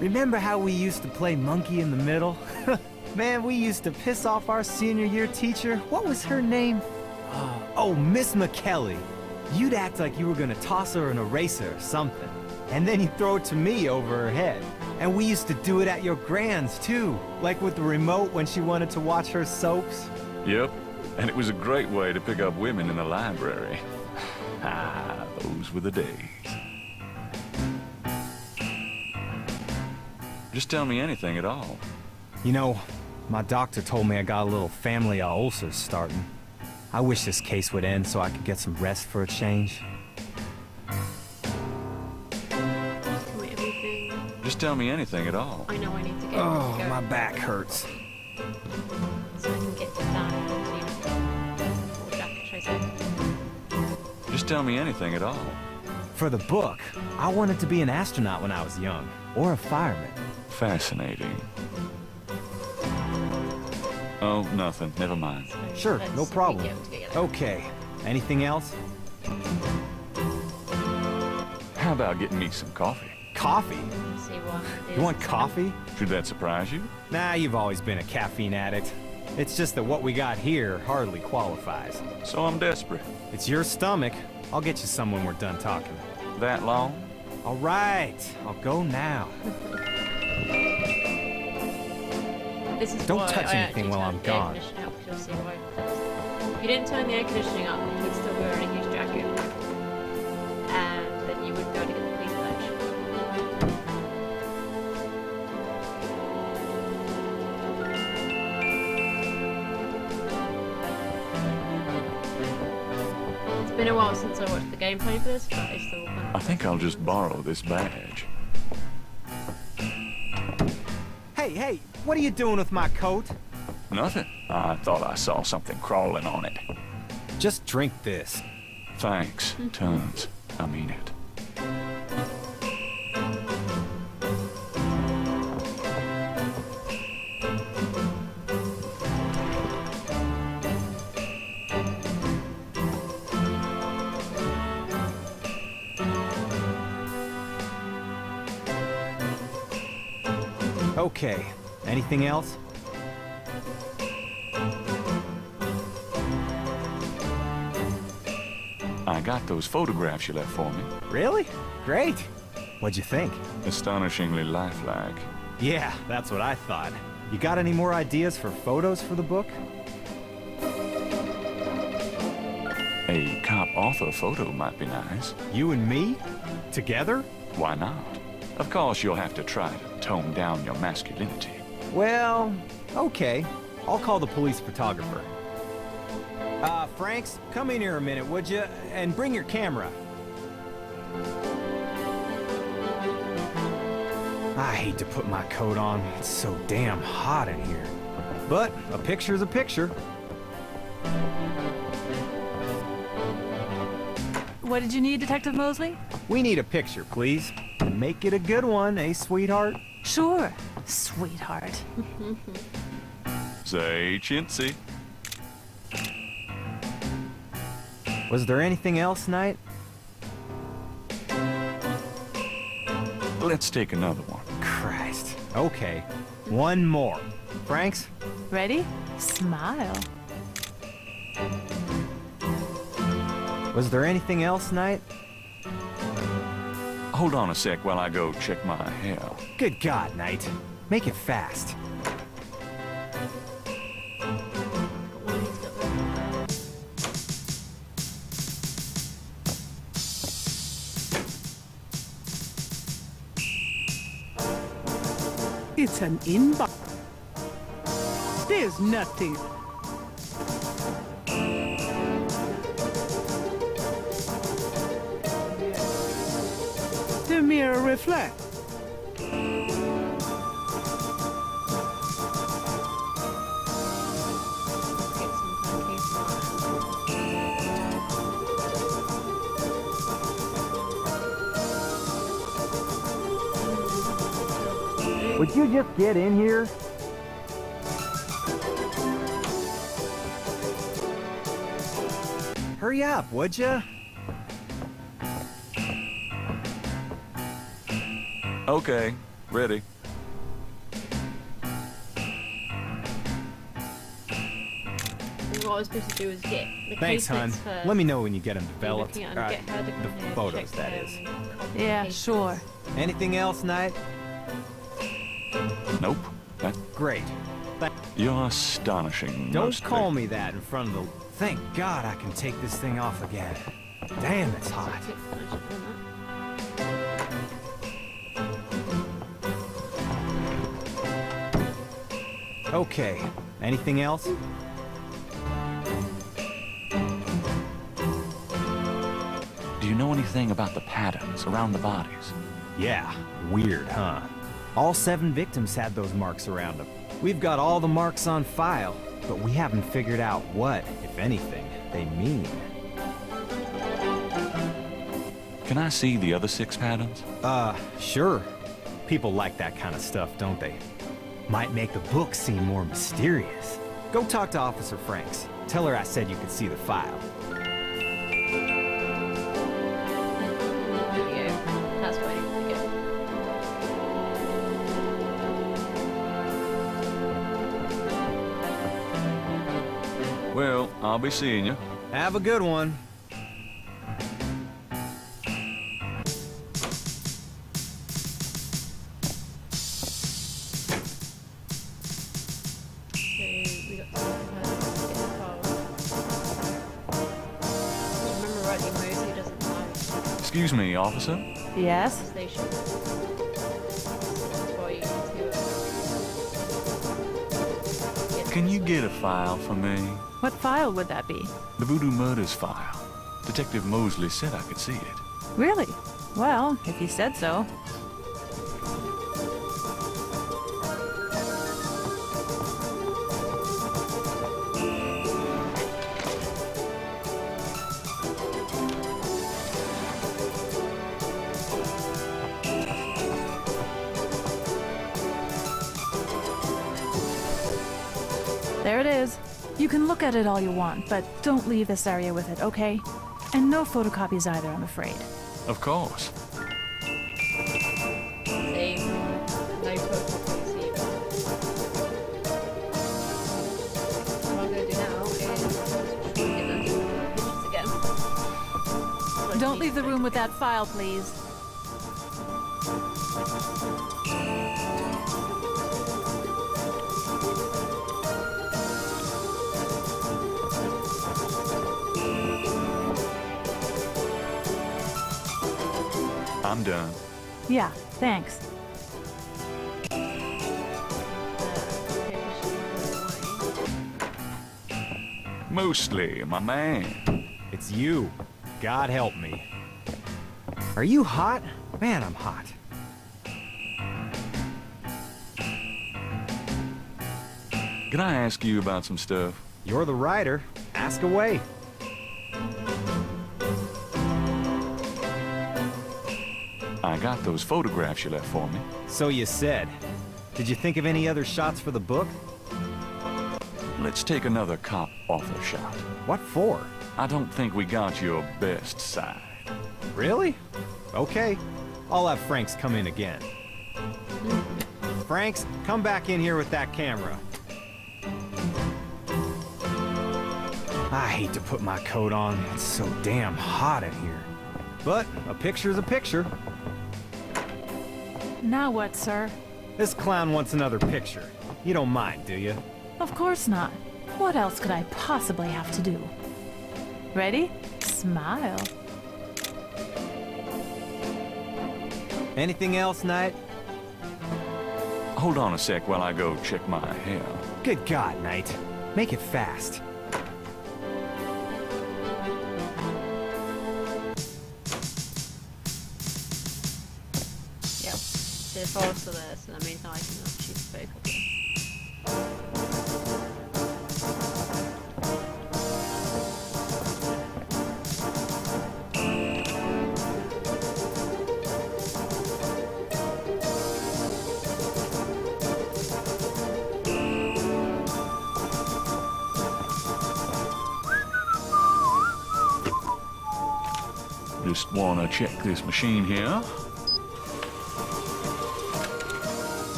Remember how we used to play monkey in the middle? Man, we used to piss off our senior year teacher. What was her name? Oh, Miss McKelly. You'd act like you were gonna toss her an eraser or something. And then you'd throw it to me over her head. And we used to do it at your grand's, too. Like with the remote when she wanted to watch her soaps. Yep. And it was a great way to pick up women in the library. Ah, those were the days. Just tell me anything at all. You know, my doctor told me I got a little family of ulcers starting. I wish this case would end so I could get some rest for a change. Wait, everything. Just tell me anything at all. I know I need to go. Oh, my back hurts. So I can get that. Or jacket tracer. Just tell me anything at all. For the book, I wanted to be an astronaut when I was young, or a fireman. Fascinating. Oh, nothing. Never mind. Sure, Let's no problem. get together. Okay, anything else? How about getting me some coffee? Coffee? Let's see what it You is. want coffee? Should that surprise you? Nah, you've always been a caffeine addict. It's just that what we got here hardly qualifies. So I'm desperate. It's your stomach. I'll get you some when we're done talking. That long? All right, I'll go now. This is Don't why touch I anything actually while I'm turned gone. The air conditioning up, 'cause you'll see why. If you didn't turn the air conditioning up, you'd still wearing a huge jacket. And then you wouldn't go to get the clean ledge. It's been a while since I watched the gameplay for this, but I still I think I'll just borrow this badge. Hey, what are you doing with my coat? Nothing. I thought I saw something crawling on it. Just drink this. Thanks. Tons. I mean it. Okay, anything else? I got those photographs you left for me. Really? Great. What'd you think? Astonishingly lifelike. Yeah, that's what I thought. You got any more ideas for photos for the book? A cop-author photo might be nice. You and me? Together? Why not? Of course, you'll have to try to tone down your masculinity. Well, okay. I'll call the police photographer. Franks, come in here a minute, would you? And bring your camera. I hate to put my coat on. It's so damn hot in here. But a picture's a picture. What did you need, Detective Mosley? We need a picture, please. And make it a good one, eh, sweetheart? Sure, sweetheart. Say chintzy. Was there anything else, Knight? Let's take another one. Christ. Okay. One more. Franks? Ready? Smile. Was there anything else, Knight? Hold on a sec while I go check my hair. Good God, Knight. Make it fast. It's an inbox. There's nothing. The mirror reflects. Would you just get in here? Hurry up, would ya? Okay, ready. What I was supposed to do is get the Thanks, hon. casemates first. Let me know when you get them Be developed. looking at 'em, get her to come the here, photos, check that them, is. and copy Yeah, paste sure. them. Anything else, Knight? Nope. Great. You're astonishing. Don't mostly. call me that in front of the... Thank God I can take this thing off again. Damn, it's hot. I should have done that. Okay. Anything else? Do you know anything about the patterns around the bodies? Yeah. Weird, huh? All 7 victims had those marks around them. We've got all the marks on file, but we haven't figured out what, if anything, they mean. Can I see the other 6 patterns? Sure. People like that kind of stuff, don't they? Might make the book seem more mysterious. Go talk to Officer Franks. Tell her I said you could see the file. There we go. That's where I need to go. Well, I'll be seeing you. Have a good one. So we got to get the file. Remember rightly, Mosey doesn't know Excuse me, officer. the Yes? station. That's why you need to get Can you get a file for me? What file would that be? The Voodoo Murders file. Detective Mosley said I could see it. Really? Well, if you said so. There it is. You can look at it all you want, but don't leave this area with it, okay? And no photocopies either, I'm afraid. Of course. See, no photocopies either. What I'm going to do now is get them pictures again. Don't leave the room with that file, please. I'm done. Yeah, thanks. Mostly, my man. It's you. God help me. Are you hot? Man, I'm hot. Can I ask you about some stuff? You're the writer. Ask away. I got those photographs you left for me. So you said. Did you think of any other shots for the book? Let's take another cop author shot. What for? I don't think we got your best side. Really? Okay. I'll have Franks come in again. Franks, come back in here with that camera. I hate to put my coat on. It's so damn hot in here. But a picture's a picture. Now what, sir? This clown wants another picture. You don't mind, do you? Of course not. What else could I possibly have to do? Ready? Smile. Anything else, Knight? Hold on a sec while I go check my hair. Good God, Knight. Make it fast. Yep. So the file's still there, so that means now I can shoot the photocopy. Just wanna check this machine here.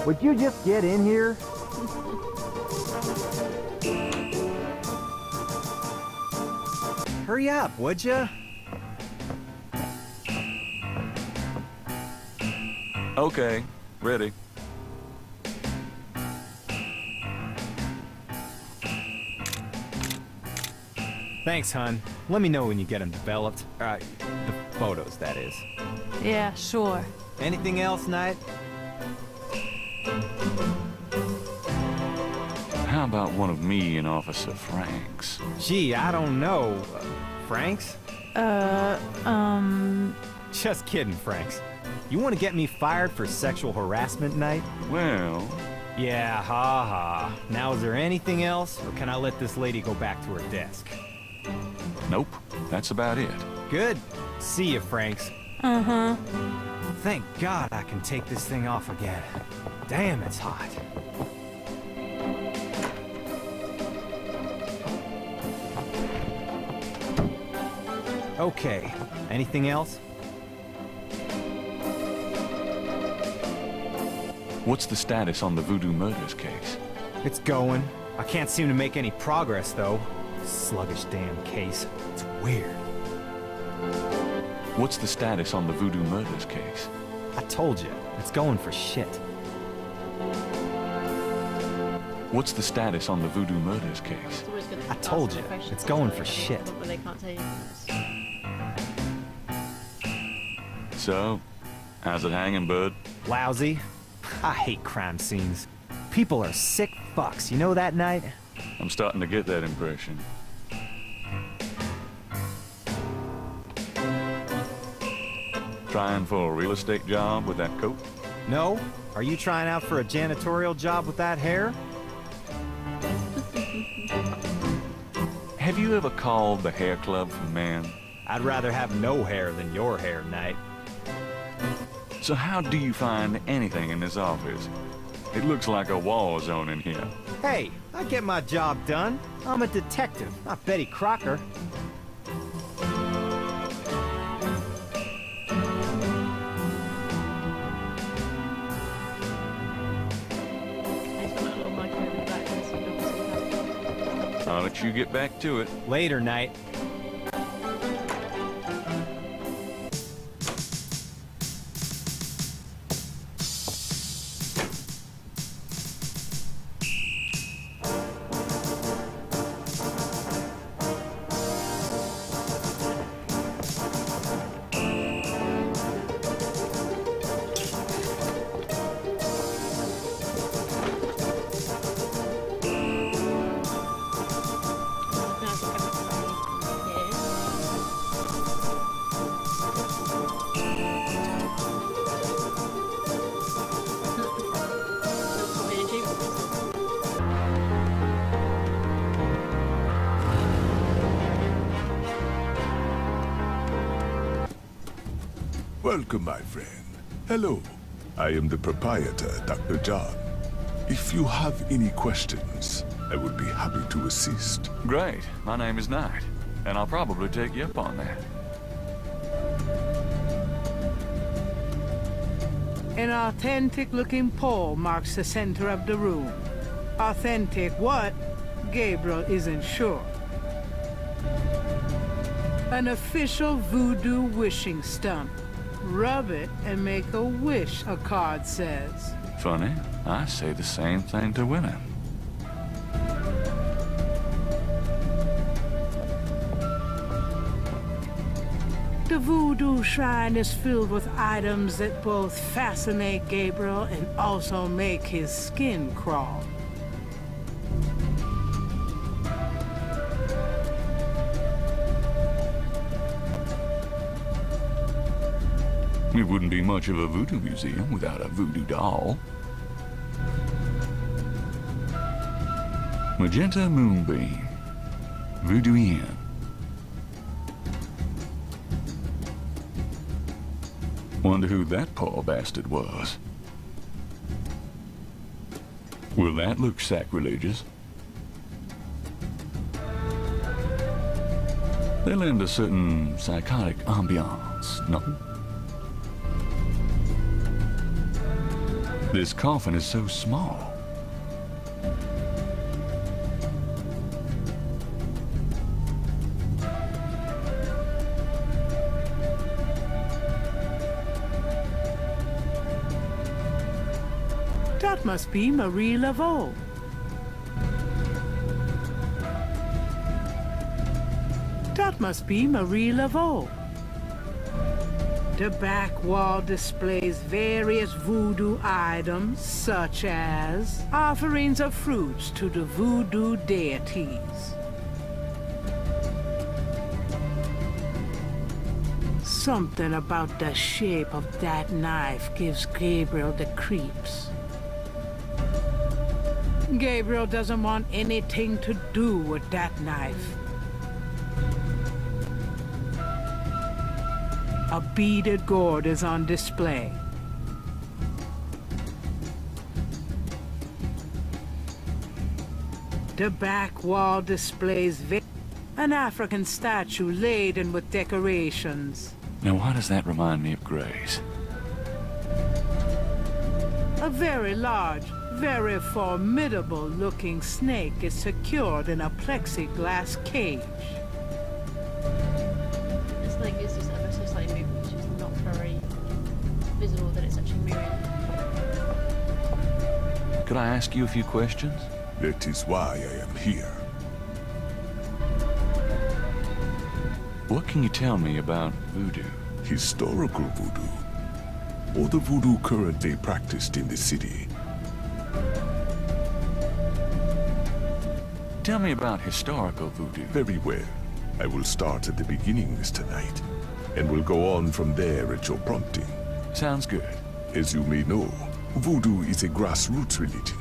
Would you just get in here? Hurry up, would ya? Okay, ready. Thanks, hun. Let me know when you get them developed. The photos, that is. Yeah, sure. Anything else, Knight? How about one of me and Officer Franks? Gee, I don't know. Franks? Just kidding, Franks. You want to get me fired for sexual harassment, Knight? Well... Yeah, ha. Now, is there anything else, or can I let this lady go back to her desk? Nope, that's about it. Good. See you, Franks. Uh-huh. Thank God I can take this thing off again. Damn, it's hot. Okay, anything else? What's the status on the Voodoo Murders case? It's going. I can't seem to make any progress, though. Sluggish damn case. It's weird. What's the status on the Voodoo Murders case? I told you, it's going for shit. What's the status on the Voodoo Murders case? It's always gonna I ask told the you, questions it's going that for they shit. want, but they can't tell you. So, how's it hanging, bud? Lousy. I hate crime scenes. People are sick fucks, you know that, Knight? I'm starting to get that impression. Trying for a real estate job with that coat? No? Are you trying out for a janitorial job with that hair? Have you ever called the hair club for men? I'd rather have no hair than your hair, Knight. So how do you find anything in this office? It looks like a war zone in here. Hey, I get my job done. I'm a detective, not Betty Crocker. I'll let you get back to it. Later, Knight. Welcome, my friend. Hello. I am the proprietor, Dr. John. If you have any questions, I would be happy to assist. Great. My name is Knight, and I'll probably take you up on that. An authentic-looking pole marks the center of the room. Authentic what? Gabriel isn't sure. An official voodoo wishing stump. Rub it and make a wish, a card says. Funny, I say the same thing to women. The voodoo shrine is filled with items that both fascinate Gabriel and also make his skin crawl. It wouldn't be much of a voodoo museum without a voodoo doll. Magenta Moonbeam. Voodoo Inn. Wonder who that poor bastard was. Will that look sacrilegious? They lend a certain psychotic ambiance, no? This coffin is so small. That must be Marie Laveau. That must be Marie Laveau. The back wall displays various voodoo items, such as offerings of fruits to the voodoo deities. Something about the shape of that knife gives Gabriel the creeps. Gabriel doesn't want anything to do with that knife. A beaded gourd is on display. The back wall displays an African statue laden with decorations. Now why does that remind me of Grace? A very large, very formidable-looking snake is secured in a plexiglass cage. The snake is just ever so slightly moving, which is not very visible that it's actually moving. Could I ask you a few questions? That is why I am here. What can you tell me about voodoo? Historical voodoo, or the voodoo currently practiced in the city. Tell me about historical voodoo. Very well. I will start at the beginning, Mr. Knight, and will go on from there at your prompting. Sounds good. As you may know, voodoo is a grassroots religion,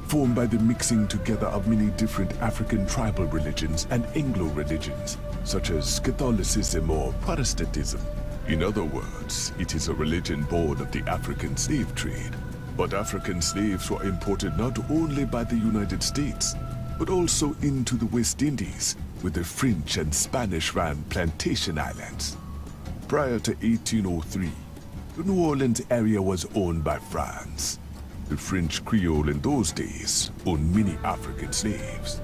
formed by the mixing together of many different African tribal religions and Anglo religions, such as Catholicism or Protestantism. In other words, it is a religion born of the African slave trade. But African slaves were imported not only by the United States, but also into the West Indies, where the French and Spanish ran plantation islands. Prior to 1803, the New Orleans area was owned by France. The French Creole in those days owned many African slaves.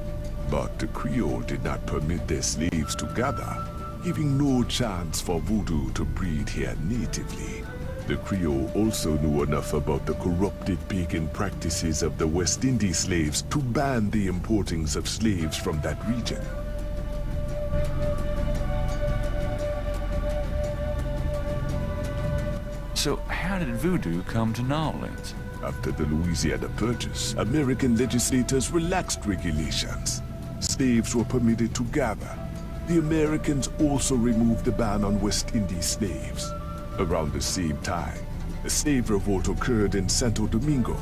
But the Creole did not permit their slaves to gather, giving no chance for voodoo to breed here natively. The Creole also knew enough about the corrupted pagan practices of the West Indies slaves to ban the importings of slaves from that region. So how did voodoo come to New Orleans? After the Louisiana Purchase, American legislators relaxed regulations. Slaves were permitted to gather. The Americans also removed the ban on West Indies slaves. Around the same time, a slave revolt occurred in Santo Domingo,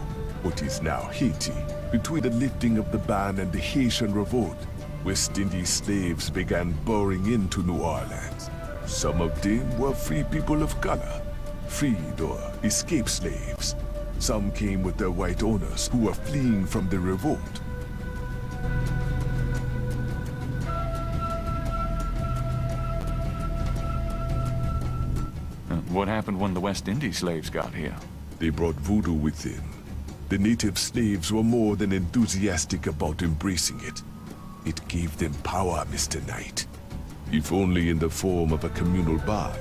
what is now Haiti. Between the lifting of the ban and the Haitian Revolt, West Indies slaves began pouring into New Orleans. Some of them were free people of color, freed or escaped slaves. Some came with their white owners who were fleeing from the revolt. What happened when the West Indies slaves got here? They brought voodoo with them. The native slaves were more than enthusiastic about embracing it. It gave them power, Mr. Knight. If only in the form of a communal bond.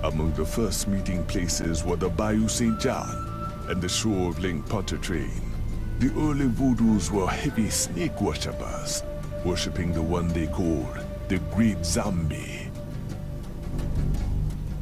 Among the first meeting places were the Bayou St. John and the Shore of Lake Pontchartrain. The early voodoos were heavy snake worshippers, worshipping the one they called the Great Zombie.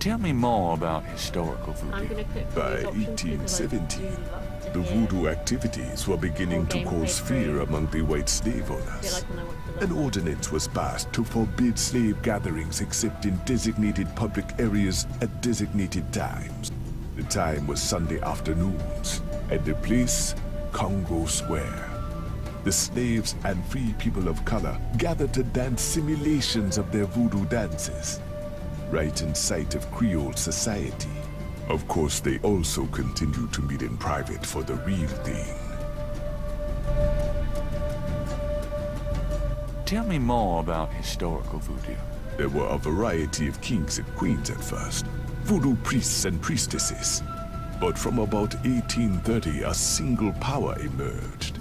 Tell me more about historical I'm voodoo. going to click By these options because I 1817, do love to the hear voodoo activities were beginning to Full cause gameplay fear through. among the white slave I feel owners. like when I watch An ordinance was passed to forbid slave gatherings except in designated public areas at designated times. The time was Sunday afternoons, and the place, Congo Square. The slaves and free people of color gathered to dance simulations of their voodoo dances, right in sight of Creole society. Of course, they also continued to meet in private for the real thing. Tell me more about historical voodoo. There were a variety of kings and queens at first, voodoo priests and priestesses. But from about 1830, a single power emerged.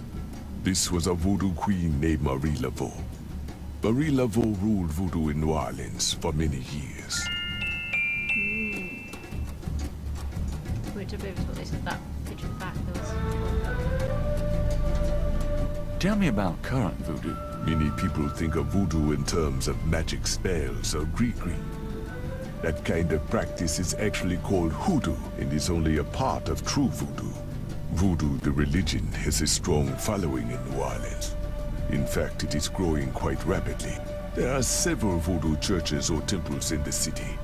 This was a voodoo queen named Marie Laveau. Marie Laveau ruled voodoo in New Orleans for many years. Which I believe is what they said that picture back there was. Tell me about current voodoo. Many people think of voodoo in terms of magic spells or gree-gree. That kind of practice is actually called hoodoo and is only a part of true voodoo. Voodoo, the religion, has a strong following in New Orleans. In fact, it is growing quite rapidly. There are several voodoo churches or temples in the city,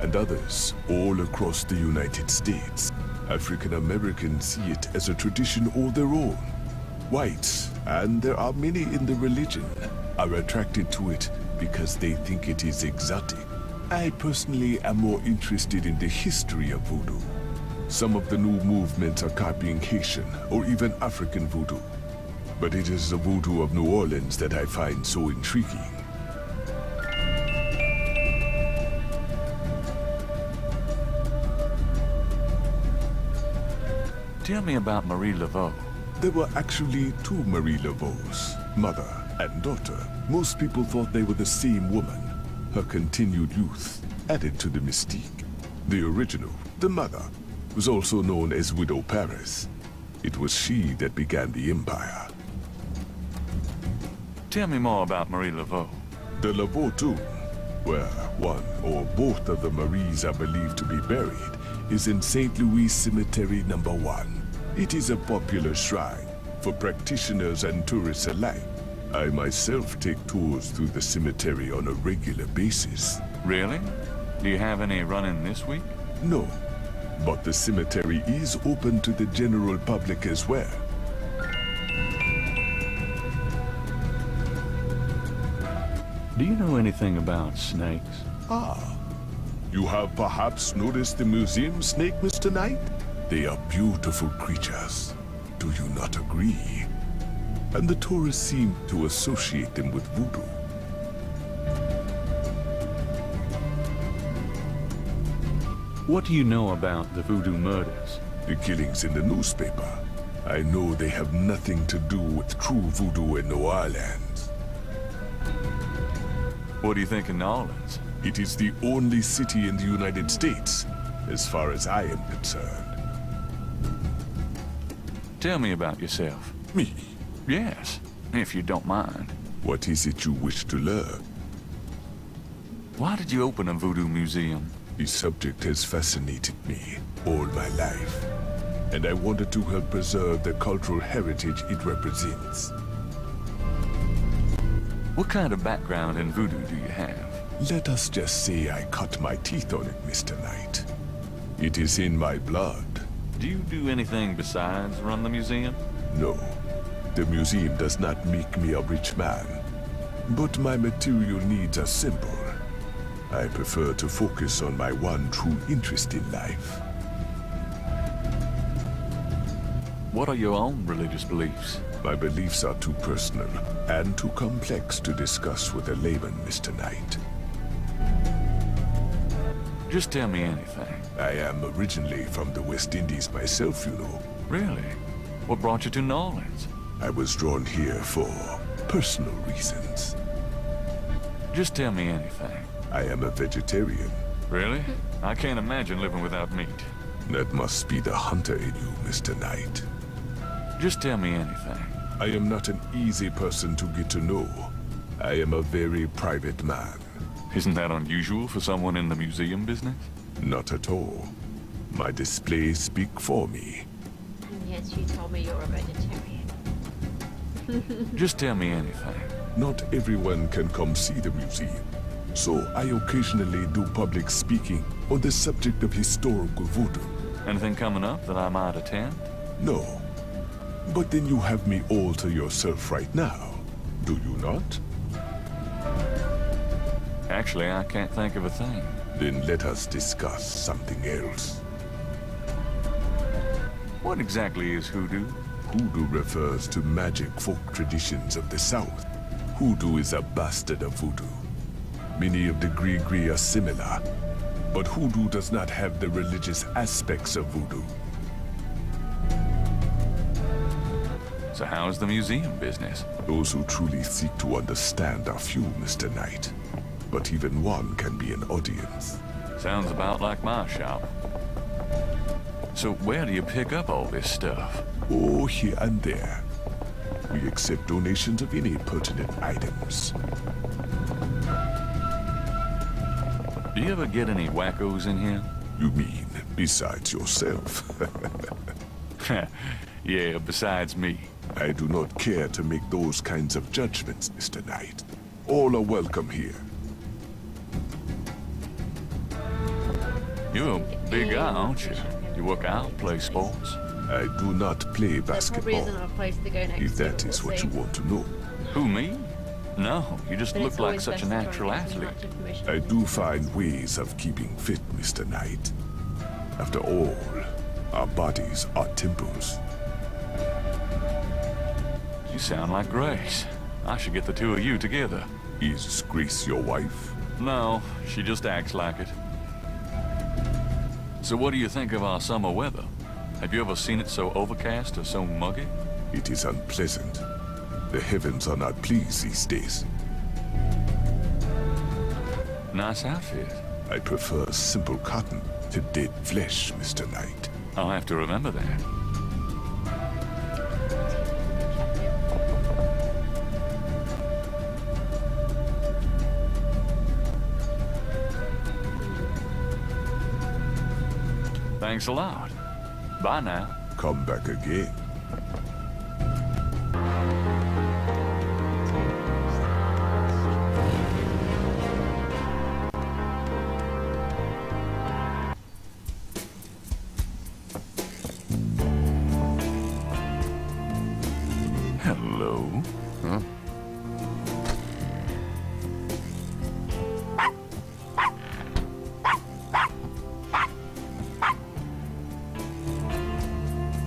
and others all across the United States. African Americans see it as a tradition all their own. Whites, and there are many in the religion, are attracted to it because they think it is exotic. I personally am more interested in the history of voodoo. Some of the new movements are copying Haitian or even African voodoo. But it is the voodoo of New Orleans that I find so intriguing. Tell me about Marie Laveau. There were actually two Marie Laveaus, mother and daughter. Most people thought they were the same woman. Her continued youth added to the mystique. The original, the mother, was also known as Widow Paris. It was she that began the empire. Tell me more about Marie Laveau. The Laveau tomb, where one or both of the Maries are believed to be buried, is in St. Louis Cemetery No. 1. It is a popular shrine for practitioners and tourists alike. I myself take tours through the cemetery on a regular basis. Really? Do you have any running this week? No, but the cemetery is open to the general public as well. Do you know anything about snakes? Ah, you have perhaps noticed the museum snake, Mr. Knight? They are beautiful creatures. Do you not agree? And the tourists seem to associate them with voodoo. What do you know about the voodoo murders? The killings in the newspaper. I know they have nothing to do with true voodoo in New Orleans. What do you think of New Orleans? It is the only city in the United States, as far as I am concerned. Tell me about yourself. Me? Yes, if you don't mind. What is it you wish to learn? Why did you open a voodoo museum? The subject has fascinated me all my life, and I wanted to help preserve the cultural heritage it represents. What kind of background in voodoo do you have? Let us just say I cut my teeth on it, Mr. Knight. It is in my blood. Do you do anything besides run the museum? No. The museum does not make me a rich man, but my material needs are simple. I prefer to focus on my one true interest in life. What are your own religious beliefs? My beliefs are too personal and too complex to discuss with a layman, Mr. Knight. Just tell me anything. I am originally from the West Indies myself, you know. Really? What brought you to New Orleans? I was drawn here for personal reasons. Just tell me anything. I am a vegetarian. Really? I can't imagine living without meat. That must be the hunter in you, Mr. Knight. Just tell me anything. I am not an easy person to get to know. I am a very private man. Isn't that unusual for someone in the museum business? Not at all. My displays speak for me. And yes, you told me you're a vegetarian. Just tell me anything. Not everyone can come see the museum, so I occasionally do public speaking on the subject of historical voodoo. Anything coming up that I might attend? No. But then you have me all to yourself right now, do you not? Actually, I can't think of a thing. Then let us discuss something else. What exactly is hoodoo? Hoodoo refers to magic folk traditions of the South. Hoodoo is a bastard of voodoo. Many of the Gree are similar, but hoodoo does not have the religious aspects of voodoo. So how's the museum business? Those who truly seek to understand are few, Mr. Knight. But even one can be an audience. Sounds about like my shop. So where do you pick up all this stuff? Oh, here and there. We accept donations of any pertinent items. Do you ever get any wackos in here? You mean, besides yourself? Yeah, besides me. I do not care to make those kinds of judgments, Mr. Knight. All are welcome here. You're a big guy, aren't you? You work out, play sports? I do not play There probably basketball, isn't a place to go next if to, that we'll is what see. you want to know. Who, me? No, you just But look it's like always such a best to try and natural get as athlete. much information I as do possible. find ways of keeping fit, Mr. Knight. After all, our bodies are temples. You sound like Grace. I should get the two of you together. Is Grace your wife? No, she just acts like it. So what do you think of our summer weather? Have you ever seen it so overcast or so muggy? It is unpleasant. The heavens are not pleased these days. Nice outfit. I prefer simple cotton to dead flesh, Mr. Knight. I'll have to remember that. Thanks a lot. Bye now. Come back again. Hello. Huh?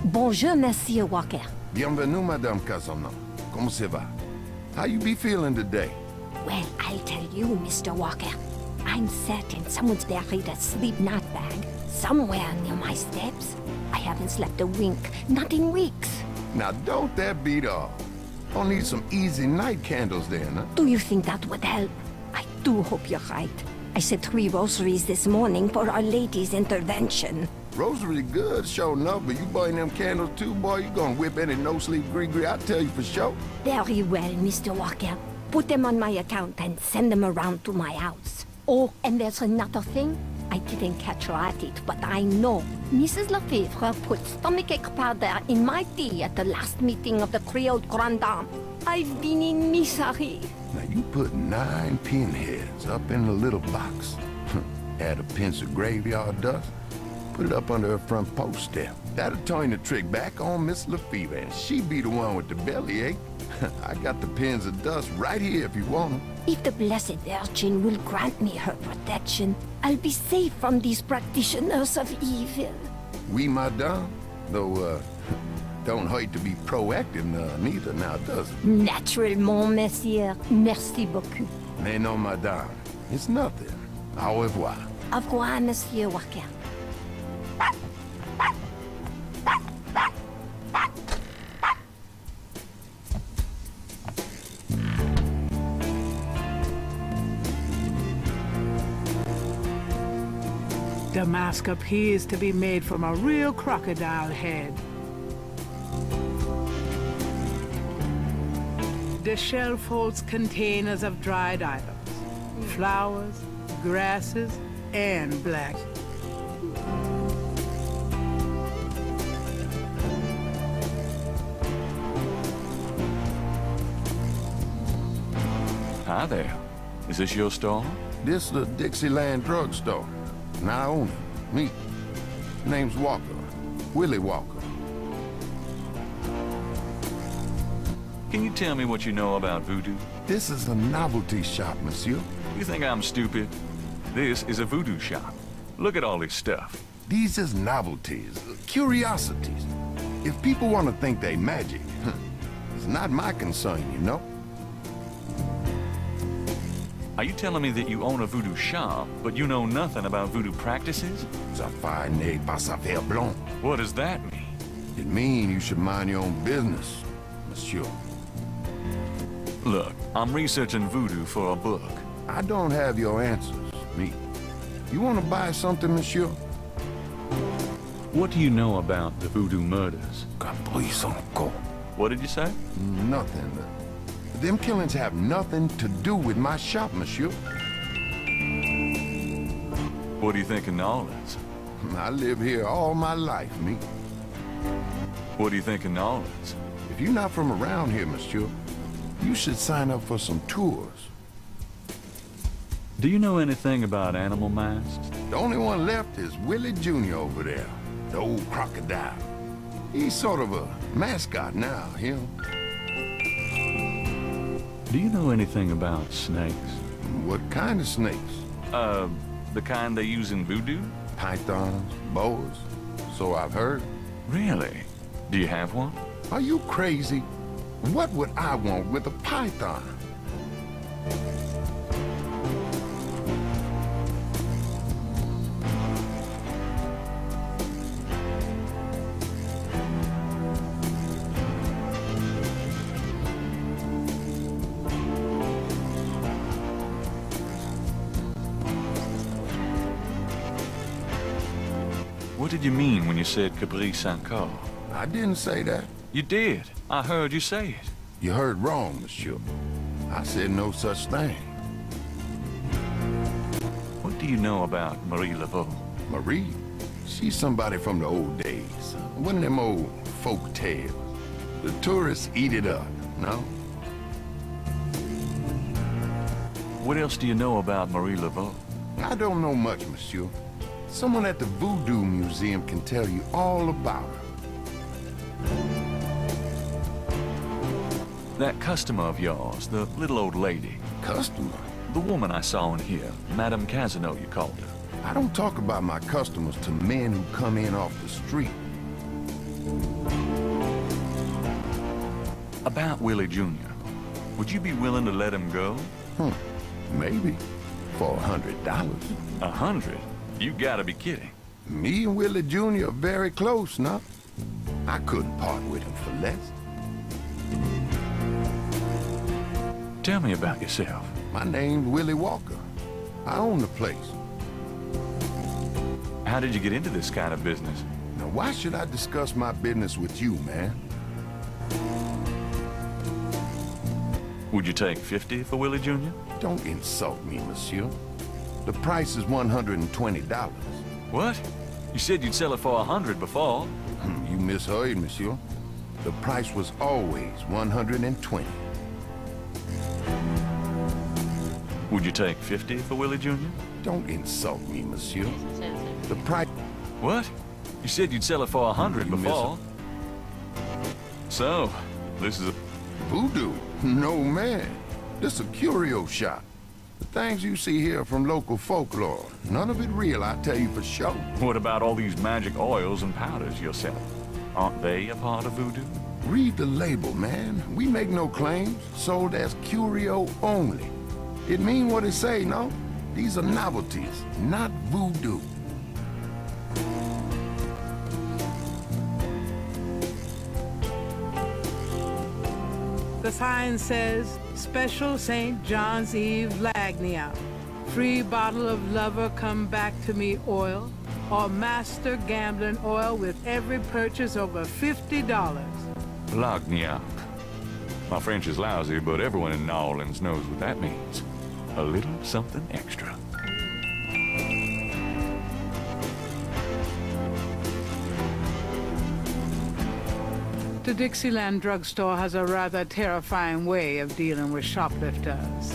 Bonjour, Monsieur Walker. Bienvenue, Madame Casano. Comment ça va? How you be feeling today? Well, I'll tell you, Mr. Walker. I'm certain someone's buried a sleep knot bag somewhere near my steps. I haven't slept a wink, not in weeks. Now, don't that beat all? I'll need some easy night candles then, huh? Do you think that would help? I do hope you're right. I said 3 rosaries this morning for Our Lady's intervention. Rosary good, sure enough, but you burn them candles too, boy, you gonna whip any no-sleep gree-gree, I tell you for sure. Very well, Mr. Walker. Put them on my account and send them around to my house. Oh, and there's another thing. I didn't catch her at it, but I know. Mrs. Lefebvre put stomachache powder in my tea at the last meeting of the Creole Grand Dame. I've been in misery. Now, you put 9 pinheads up in a little box. Add a pinch of graveyard dust. Put it up under her front post there. That'll turn the trick back on Miss Lefebvre, and she be the one with the bellyache. I got the pins of dust right here if you want them. If the Blessed Virgin will grant me her protection, I'll be safe from these practitioners of evil. Oui, madame. Though, don't hurt to be proactive neither now, does it? Naturellement, monsieur. Merci beaucoup. Mais non, madame. It's nothing. Au revoir. Au revoir, Monsieur Walker. The mask appears to be made from a real crocodile head. The shelf holds containers of dried items, flowers, grasses, and black. Hi there. Is this your store? This the Dixieland drugstore. And I own it. Me. Name's Walker. Willie Walker. Can you tell me what you know about voodoo? This is a novelty shop, monsieur. You think I'm stupid? This is a voodoo shop. Look at all this stuff. These is novelties, curiosities. If people want to think they magic, it's not my concern, you know? Are you telling me that you own a voodoo shop, but you know nothing about voodoo practices? Ça fait ne pas savoir blanc. What does that mean? It means you should mind your own business, monsieur. Look, I'm researching voodoo for a book. I don't have your answers, me. You want to buy something, monsieur? What do you know about the voodoo murders? What did you say? Nothing. Them killings have nothing to do with my shop, monsieur. What do you think of New Orleans? I live here all my life, me. What do you think of New Orleans? If you're not from around here, monsieur, you should sign up for some tours. Do you know anything about animal masks? The only one left is Willie Jr. over there, the old crocodile. He's sort of a mascot now, him. Do you know anything about snakes? What kind of snakes? The kind they use in voodoo? Pythons, boas, so I've heard. Really? Do you have one? Are you crazy? What would I want with a python? What did you mean when you said Caprice encore? I didn't say that. You did. I heard you say it. You heard wrong, monsieur. I said no such thing. What do you know about Marie Laveau? Marie? She's somebody from the old days. One of them old folk tales. The tourists eat it up, no? What else do you know about Marie Laveau? I don't know much, monsieur. Someone at the Voodoo Museum can tell you all about her. That customer of yours, the little old lady. Customer? The woman I saw in here, Madame Casino, you called her. I don't talk about my customers to men who come in off the street. About Willie Jr. Would you be willing to let him go? Maybe. For $100. $100? You gotta be kidding. Me and Willie Jr. are very close now. I couldn't part with him for less. Tell me about yourself. My name's Willie Walker. I own the place. How did you get into this kind of business? Now, why should I discuss my business with you, man? Would you take 50 for Willie Jr.? Don't insult me, monsieur. The price is $120. What? You said you'd sell it for 100 before. You misheard, monsieur. The price was always $120. Would you take 50 for Willie Jr.? Don't insult me, monsieur. The price... What? You said you'd sell it for 100 before. So, this is a... Voodoo? No, man. This is a curio shop. The things you see here are from local folklore. None of it real, I tell you for sure. What about all these magic oils and powders you're selling? Aren't they a part of voodoo? Read the label, man. We make no claims. Sold as curio only. It mean what it say, no? These are novelties, not voodoo. The sign says, Special St. John's Eve Lagnia. Free bottle of Lover Come Back to Me oil, or Master Gambling oil with every purchase over $50. Lagniappe. My French is lousy, but everyone in New Orleans knows what that means. A little something extra. The Dixieland drugstore has a rather terrifying way of dealing with shoplifters.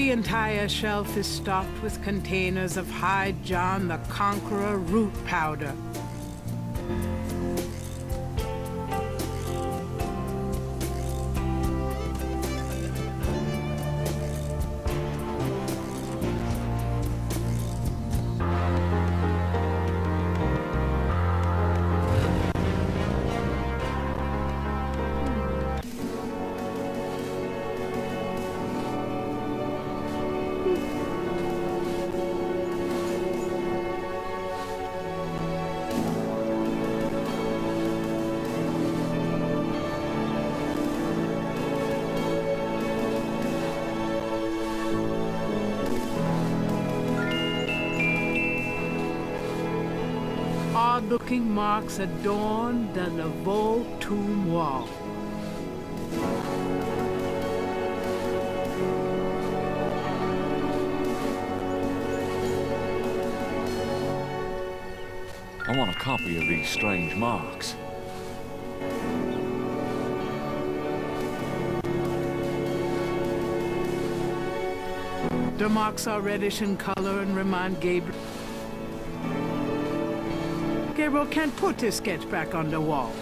The entire shelf is stocked with containers of Hyde John the Conqueror root powder. Odd-looking marks adorn the Laveau tomb wall. I want a copy of these strange marks. The marks are reddish in color and remind Gabriel. Gabriel can't put his sketch back on the wall.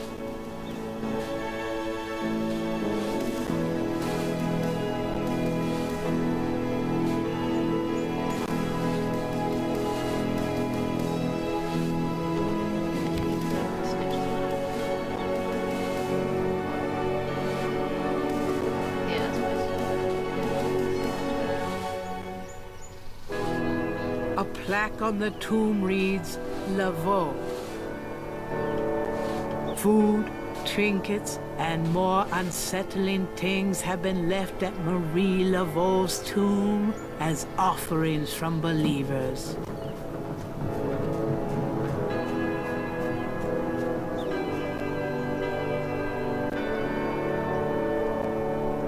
A plaque on the tomb reads, Laveau. Food, trinkets, and more unsettling things have been left at Marie Laveau's tomb as offerings from believers.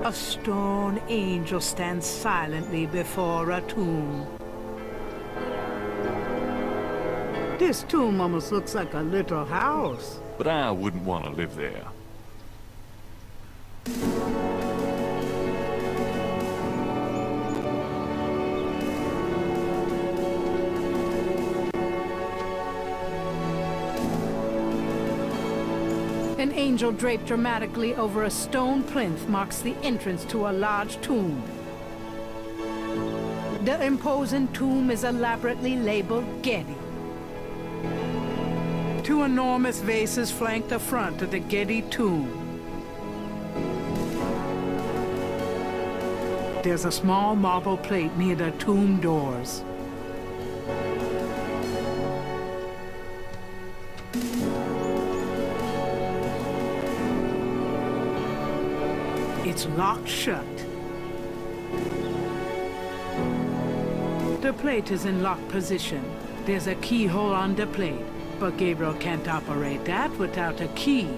A stone angel stands silently before a tomb. This tomb almost looks like a little house. But I wouldn't want to live there. An angel draped dramatically over a stone plinth marks the entrance to a large tomb. The imposing tomb is elaborately labeled Getty. Two enormous vases flank the front of the Getty tomb. There's a small marble plate near the tomb doors. It's locked shut. The plate is in locked position. There's a keyhole on the plate. But Gabriel can't operate that without a key.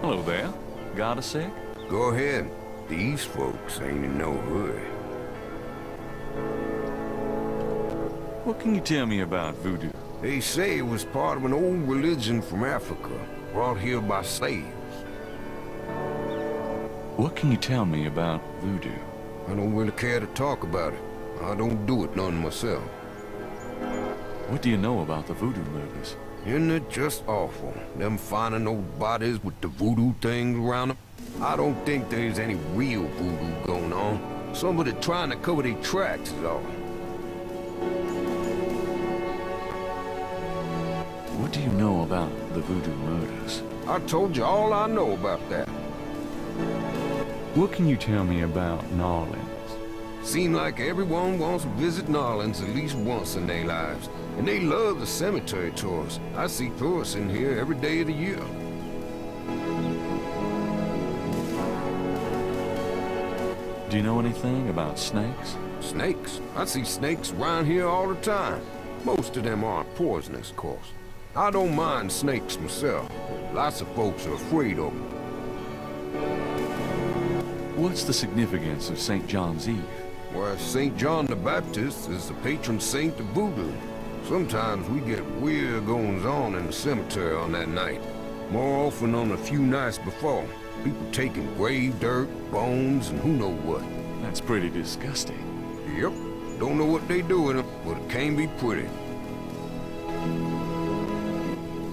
Hello there. Got a sec? Go ahead. These folks ain't in no hurry. What can you tell me about voodoo? They say it was part of an old religion from Africa, brought here by slaves. What can you tell me about voodoo? I don't really care to talk about it. I don't do it none myself. What do you know about the voodoo murders? Isn't it just awful, them finding those bodies with the voodoo things around them? I don't think there's any real voodoo going on. Somebody trying to cover their tracks is all. What do you know about the voodoo murders? I told you all I know about that. What can you tell me about New Orleans? Seem like everyone wants to visit New Orleans at least once in their lives. And they love the cemetery tours. I see tourists in here every day of the year. Do you know anything about snakes? Snakes? I see snakes around here all the time. Most of them aren't poisonous, of course. I don't mind snakes myself. Lots of folks are afraid of them. What's the significance of St. John's Eve? Well, St. John the Baptist is the patron saint of voodoo. Sometimes we get weird goings-on in the cemetery on that night. More often on a few nights before. People taking grave dirt, bones, and who knows what. That's pretty disgusting. Yep. Don't know what they do with them, but it can be pretty.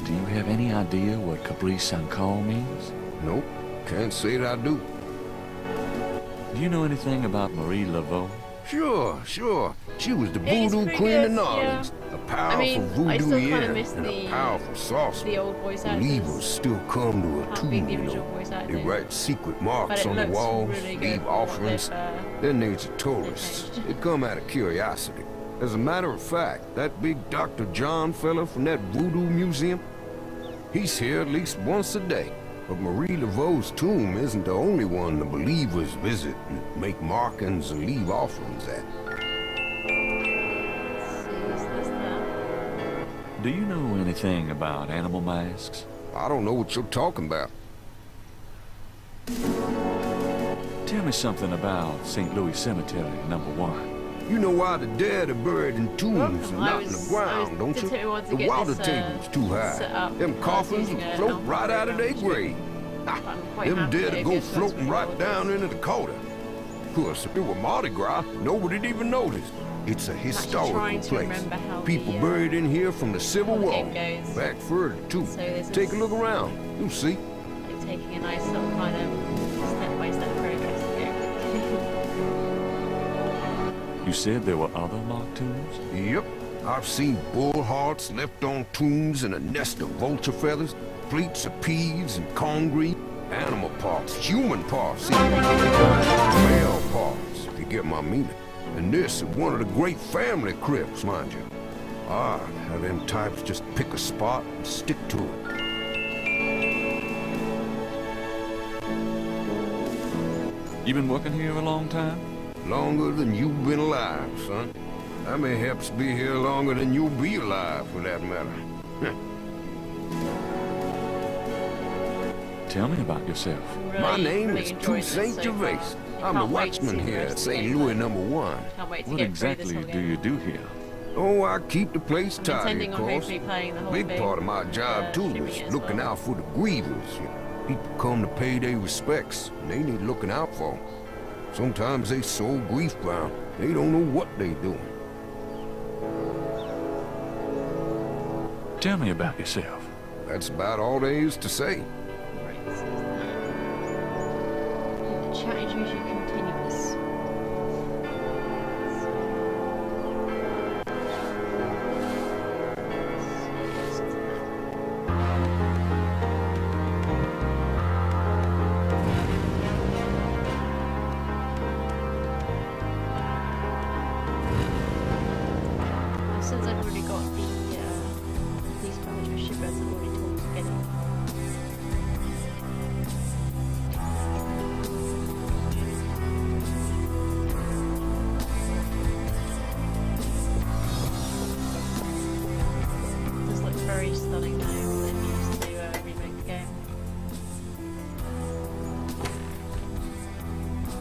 Do you have any idea what Capri Saint-Call means? Nope. Can't say that I do. Do you know anything about Marie Laveau? Sure. She was the It is voodoo pretty queen of good, New yeah. Orleans. A powerful I mean, I voodoo still kind of ear miss and a the powerful sorcerer. old voice actors. Believers still come to her Can't tomb, beat the you original know. voice They acting. write secret But marks it on the looks walls, really good leave for what offerings. they've, Then there's the tourists. changed. They come out of curiosity. As a matter of fact, that big Dr. John fella from that voodoo museum, he's here at least once a day. But Marie Laveau's tomb isn't the only one the believers visit and make markings and leave offerings at. Do you know anything about animal masks? I don't know what you're talking about. Tell me something about St. Louis Cemetery, #1. You know why the dead are buried in tombs and not in the ground, don't you? The water table's too high. Them coffins will float right out of their grave. Them dead will go floating right down into the Dakota. Of course, if it were Mardi Gras, nobody'd even notice. It's a historical place. People buried in here from the Civil War. Back further, too. Take a look around. You'll see. Like taking a nice little kind of step-by-step progress here. You said there were other mock tombs? Yep. I've seen bull hearts left on tombs and a nest of vulture feathers, plates of peas and corn green, animal parts, human parts, even male parts, if you get my meaning. And this is one of the great family crypts, mind you. How them types just pick a spot and stick to it. You been working here a long time? Longer than you've been alive, son. I may perhaps be here longer than you'll be alive, for that matter. Tell me about yourself. My name is Toussaint Gervais. I'm the watchman here at St. Louis #1. What exactly do you do here? Oh, I keep the place tidy, intending of on course. hopefully playing the whole Big thing. part of my job, too, streaming is it as looking well. out for the grievers. People come to pay their respects, and they need looking out for. Sometimes they so grief-bound, they don't know what they doing. Tell me about yourself. That's about all there is to say. The chat is usually continuous. Since I've already got the police manager shivers, I've already told them to get it. Does look very stunning now when they used to remake the game.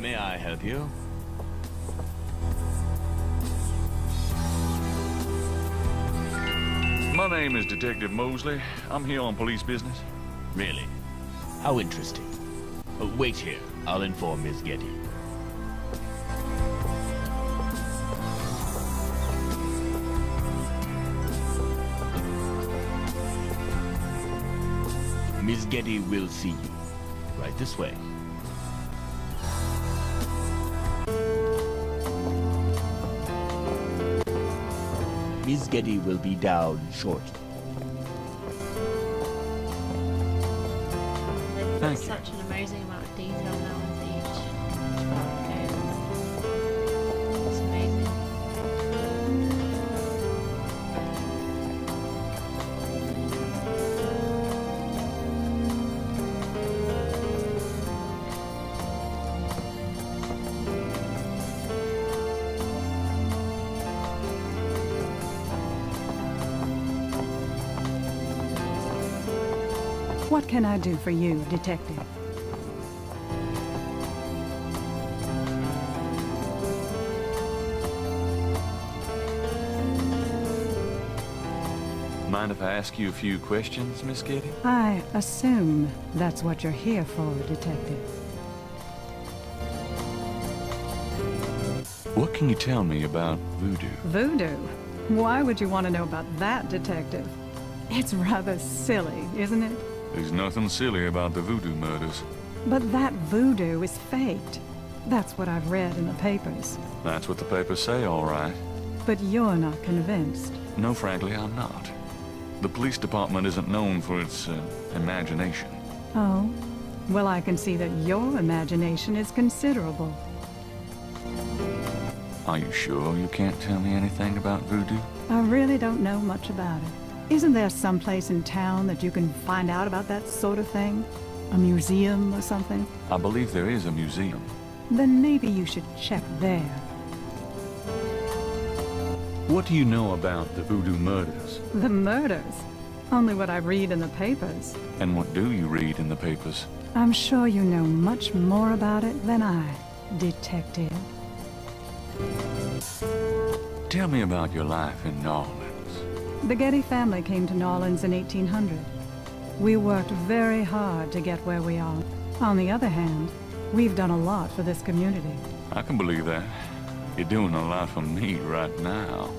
May I help you? My name is Detective Mosley. I'm here on police business. Really? How interesting. Wait here. I'll inform Miss Getty. Miss Getty will see you. Right this way. Miss Getty will be down shortly. They've got Thank you. such an amazing amount of detail now into each part of the game. It's amazing. What can I do for you, Detective? Mind if I ask you a few questions, Miss Getty? I assume that's what you're here for, Detective. What can you tell me about voodoo? Voodoo? Why would you want to know about that, Detective? It's rather silly, isn't it? There's nothing silly about the voodoo murders. But that voodoo is faked. That's what I've read in the papers. That's what the papers say, all right. But you're not convinced. No, frankly, I'm not. The police department isn't known for its imagination. Oh? Well, I can see that your imagination is considerable. Are you sure you can't tell me anything about voodoo? I really don't know much about it. Isn't there some place in town that you can find out about that sort of thing? A museum or something? I believe there is a museum. Then maybe you should check there. What do you know about the voodoo murders? The murders? Only what I read in the papers. And what do you read in the papers? I'm sure you know much more about it than I, Detective. Tell me about your life in New Orleans. The Getty family came to New Orleans in 1800. We worked very hard to get where we are. On the other hand, we've done a lot for this community. I can believe that. You're doing a lot for me right now.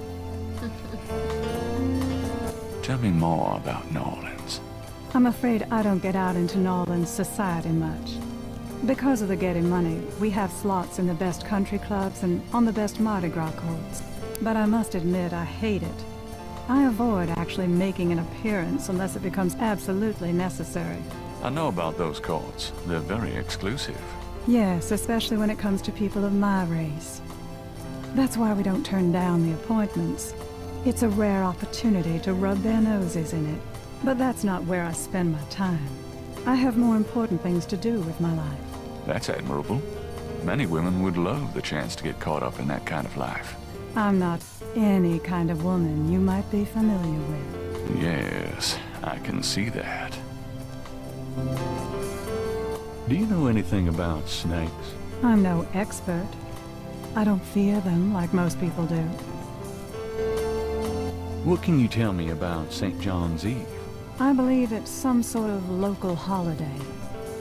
Tell me more about New Orleans. I'm afraid I don't get out into New Orleans society much. Because of the Getty money, we have slots in the best country clubs and on the best Mardi Gras courts. But I must admit I hate it. I avoid actually making an appearance unless it becomes absolutely necessary. I know about those courts. They're very exclusive. Yes, especially when it comes to people of my race. That's why we don't turn down the appointments. It's a rare opportunity to rub their noses in it. But that's not where I spend my time. I have more important things to do with my life. That's admirable. Many women would love the chance to get caught up in that kind of life. I'm not any kind of woman you might be familiar with. Yes, I can see that. Do you know anything about snakes? I'm no expert. I don't fear them like most people do. What can you tell me about St. John's Eve? I believe it's some sort of local holiday,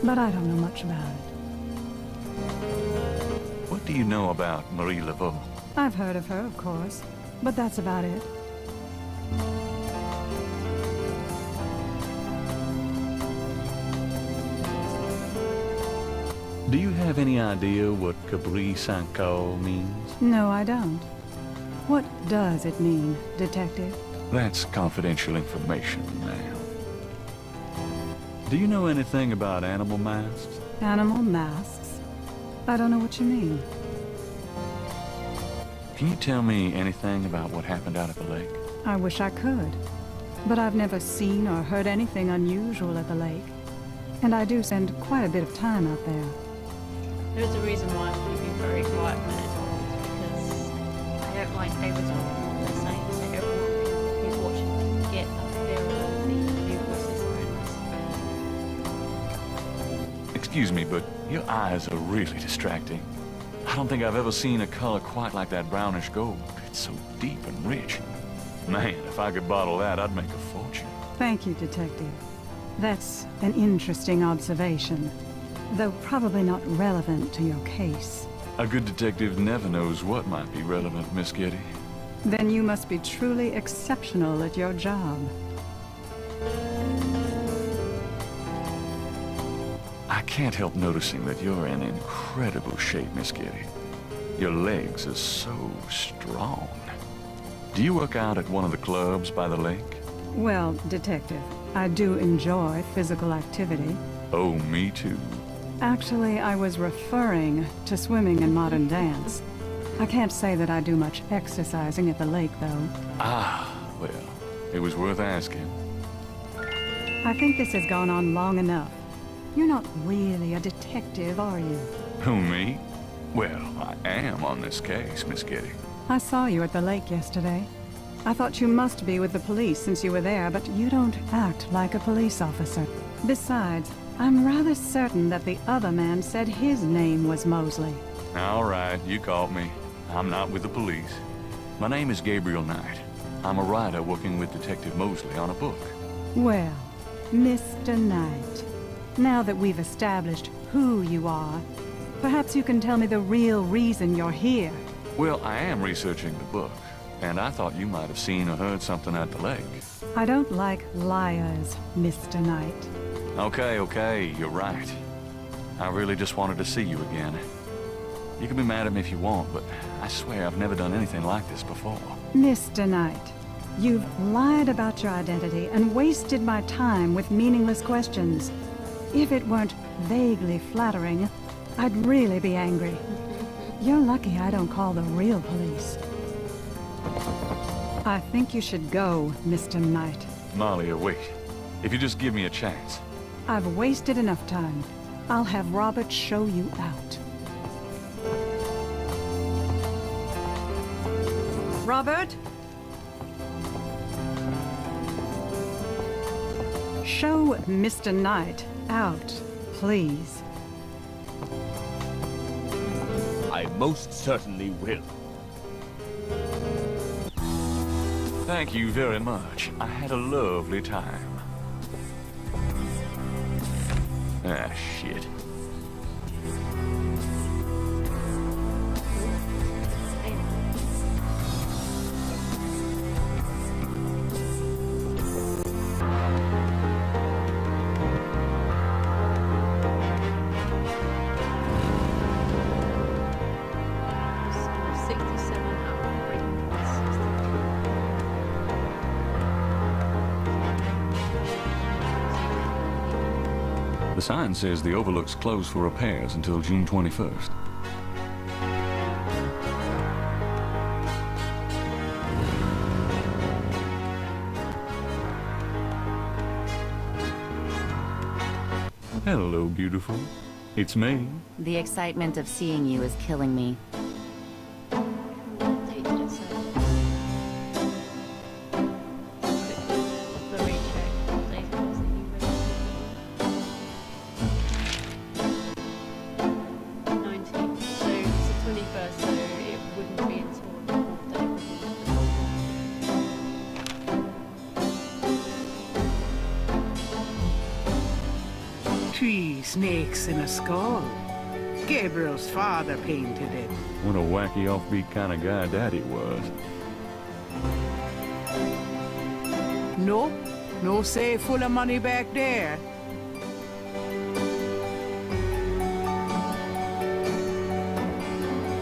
but I don't know much about it. What do you know about Marie Laveau? I've heard of her, of course, but that's about it. Do you have any idea what Cabri Saint-Caux means? No, I don't. What does it mean, Detective? That's confidential information, ma'am. Do you know anything about animal masks? Animal masks? I don't know what you mean. Can you tell me anything about what happened out at the lake? I wish I could, but I've never seen or heard anything unusual at the lake. And I do spend quite a bit of time out there. There's a reason why I'm keeping very quiet when it's because I don't like overtalking what they're saying, so everyone who's watching can get a feel of the new voices around us. Excuse me, but your eyes are really distracting. I don't think I've ever seen a color quite like that brownish gold. It's so deep and rich. Man, if I could bottle that, I'd make a fortune. Thank you, Detective. That's an interesting observation, though probably not relevant to your case. A good detective never knows what might be relevant, Miss Getty. Then you must be truly exceptional at your job. I can't help noticing that you're in incredible shape, Miss Getty. Your legs are so strong. Do you work out at one of the clubs by the lake? Well, Detective, I do enjoy physical activity. Oh, me too. Actually, I was referring to swimming and modern dance. I can't say that I do much exercising at the lake, though. Ah, well, it was worth asking. I think this has gone on long enough. You're not really a detective, are you? Who, me? Well, I am on this case, Miss Getty. I saw you at the lake yesterday. I thought you must be with the police since you were there, but you don't act like a police officer. Besides, I'm rather certain that the other man said his name was Mosley. All right, you caught me. I'm not with the police. My name is Gabriel Knight. I'm a writer working with Detective Mosley on a book. Well, Mr. Knight, now that we've established who you are, perhaps you can tell me the real reason you're here. Well, I am researching the book, and I thought you might have seen or heard something at the lake. I don't like liars, Mr. Knight. Okay, you're right. I really just wanted to see you again. You can be mad at me if you want, but I swear I've never done anything like this before. Mr. Knight, you've lied about your identity and wasted my time with meaningless questions. If it weren't vaguely flattering, I'd really be angry. You're lucky I don't call the real police. I think you should go, Mr. Knight. Malia, wait. If you just give me a chance. I've wasted enough time. I'll have Robert show you out. Robert? Show Mr. Knight out, please. I most certainly will. Thank you very much. I had a lovely time. Ah, shit. The sign says the Overlook's closed for repairs until June 21st. Hello, beautiful. It's me. The excitement of seeing you is killing me. What date did it say? The recheck. What date it was that you read? 19th. So it's the 21st, so it wouldn't be until the 4th day. 3 snakes in a skull. Gabriel's father painted it. What a wacky offbeat kind of guy Daddy was. Nope. No safe full of money back there.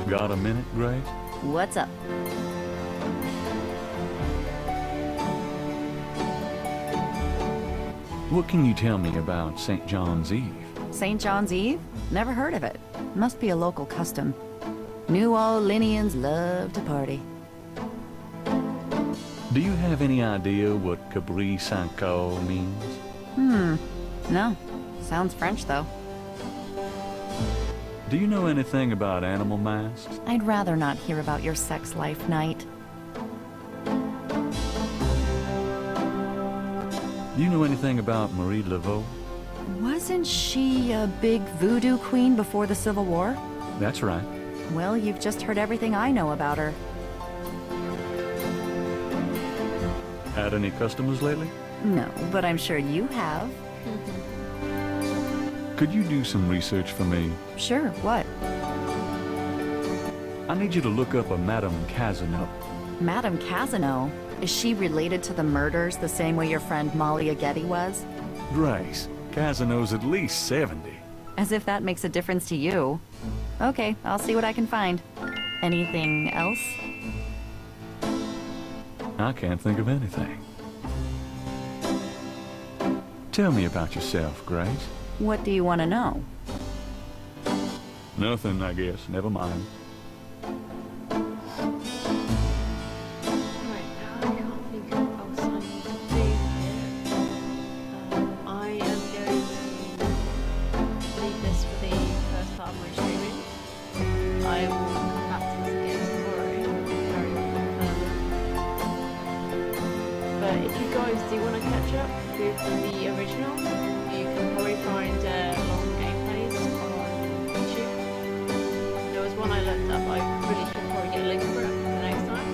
Got a minute, Grace? What's up? What can you tell me about St. John's Eve? St. John's Eve? Never heard of it. Must be a local custom. New Orleanians love to party. Do you have any idea what Cabri Saint-Caux means? No. Sounds French, though. Do you know anything about animal masks? I'd rather not hear about your sex life, Knight. Do you know anything about Marie Laveau? Wasn't she a big voodoo queen before the Civil War? That's right. Well, you've just heard everything I know about her. Had any customers lately? No, but I'm sure you have. Could you do some research for me? Sure, what? I need you to look up a Madame Casino. Madame Casino? Is she related to the murders the same way your friend Malia Getty was? Grace, Casino's at least 70. As if that makes a difference to you. Okay, I'll see what I can find. Anything else? I can't think of anything. Tell me about yourself, Grace. What do you want to know? Nothing, I guess. Never mind. Right, I can't think of what else I need to do here. I am going to leave this for the first part of my streaming. I will come back to this again tomorrow and carry on further. But if you guys do want to catch up with the original, you can find long gameplays on YouTube. There was one I looked up. I really should probably get a link for it the next time.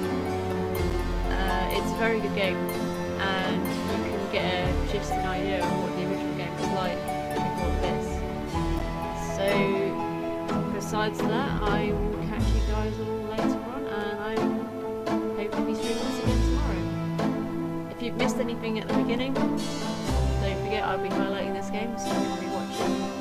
It's a very good game, and you can get a just an idea of what the original game was like before this. So, besides that, I will catch you guys all later on, and I will hopefully be streaming this again tomorrow. If you've missed anything at the beginning, don't forget I'll be highlighting this game, so you can rewatch it.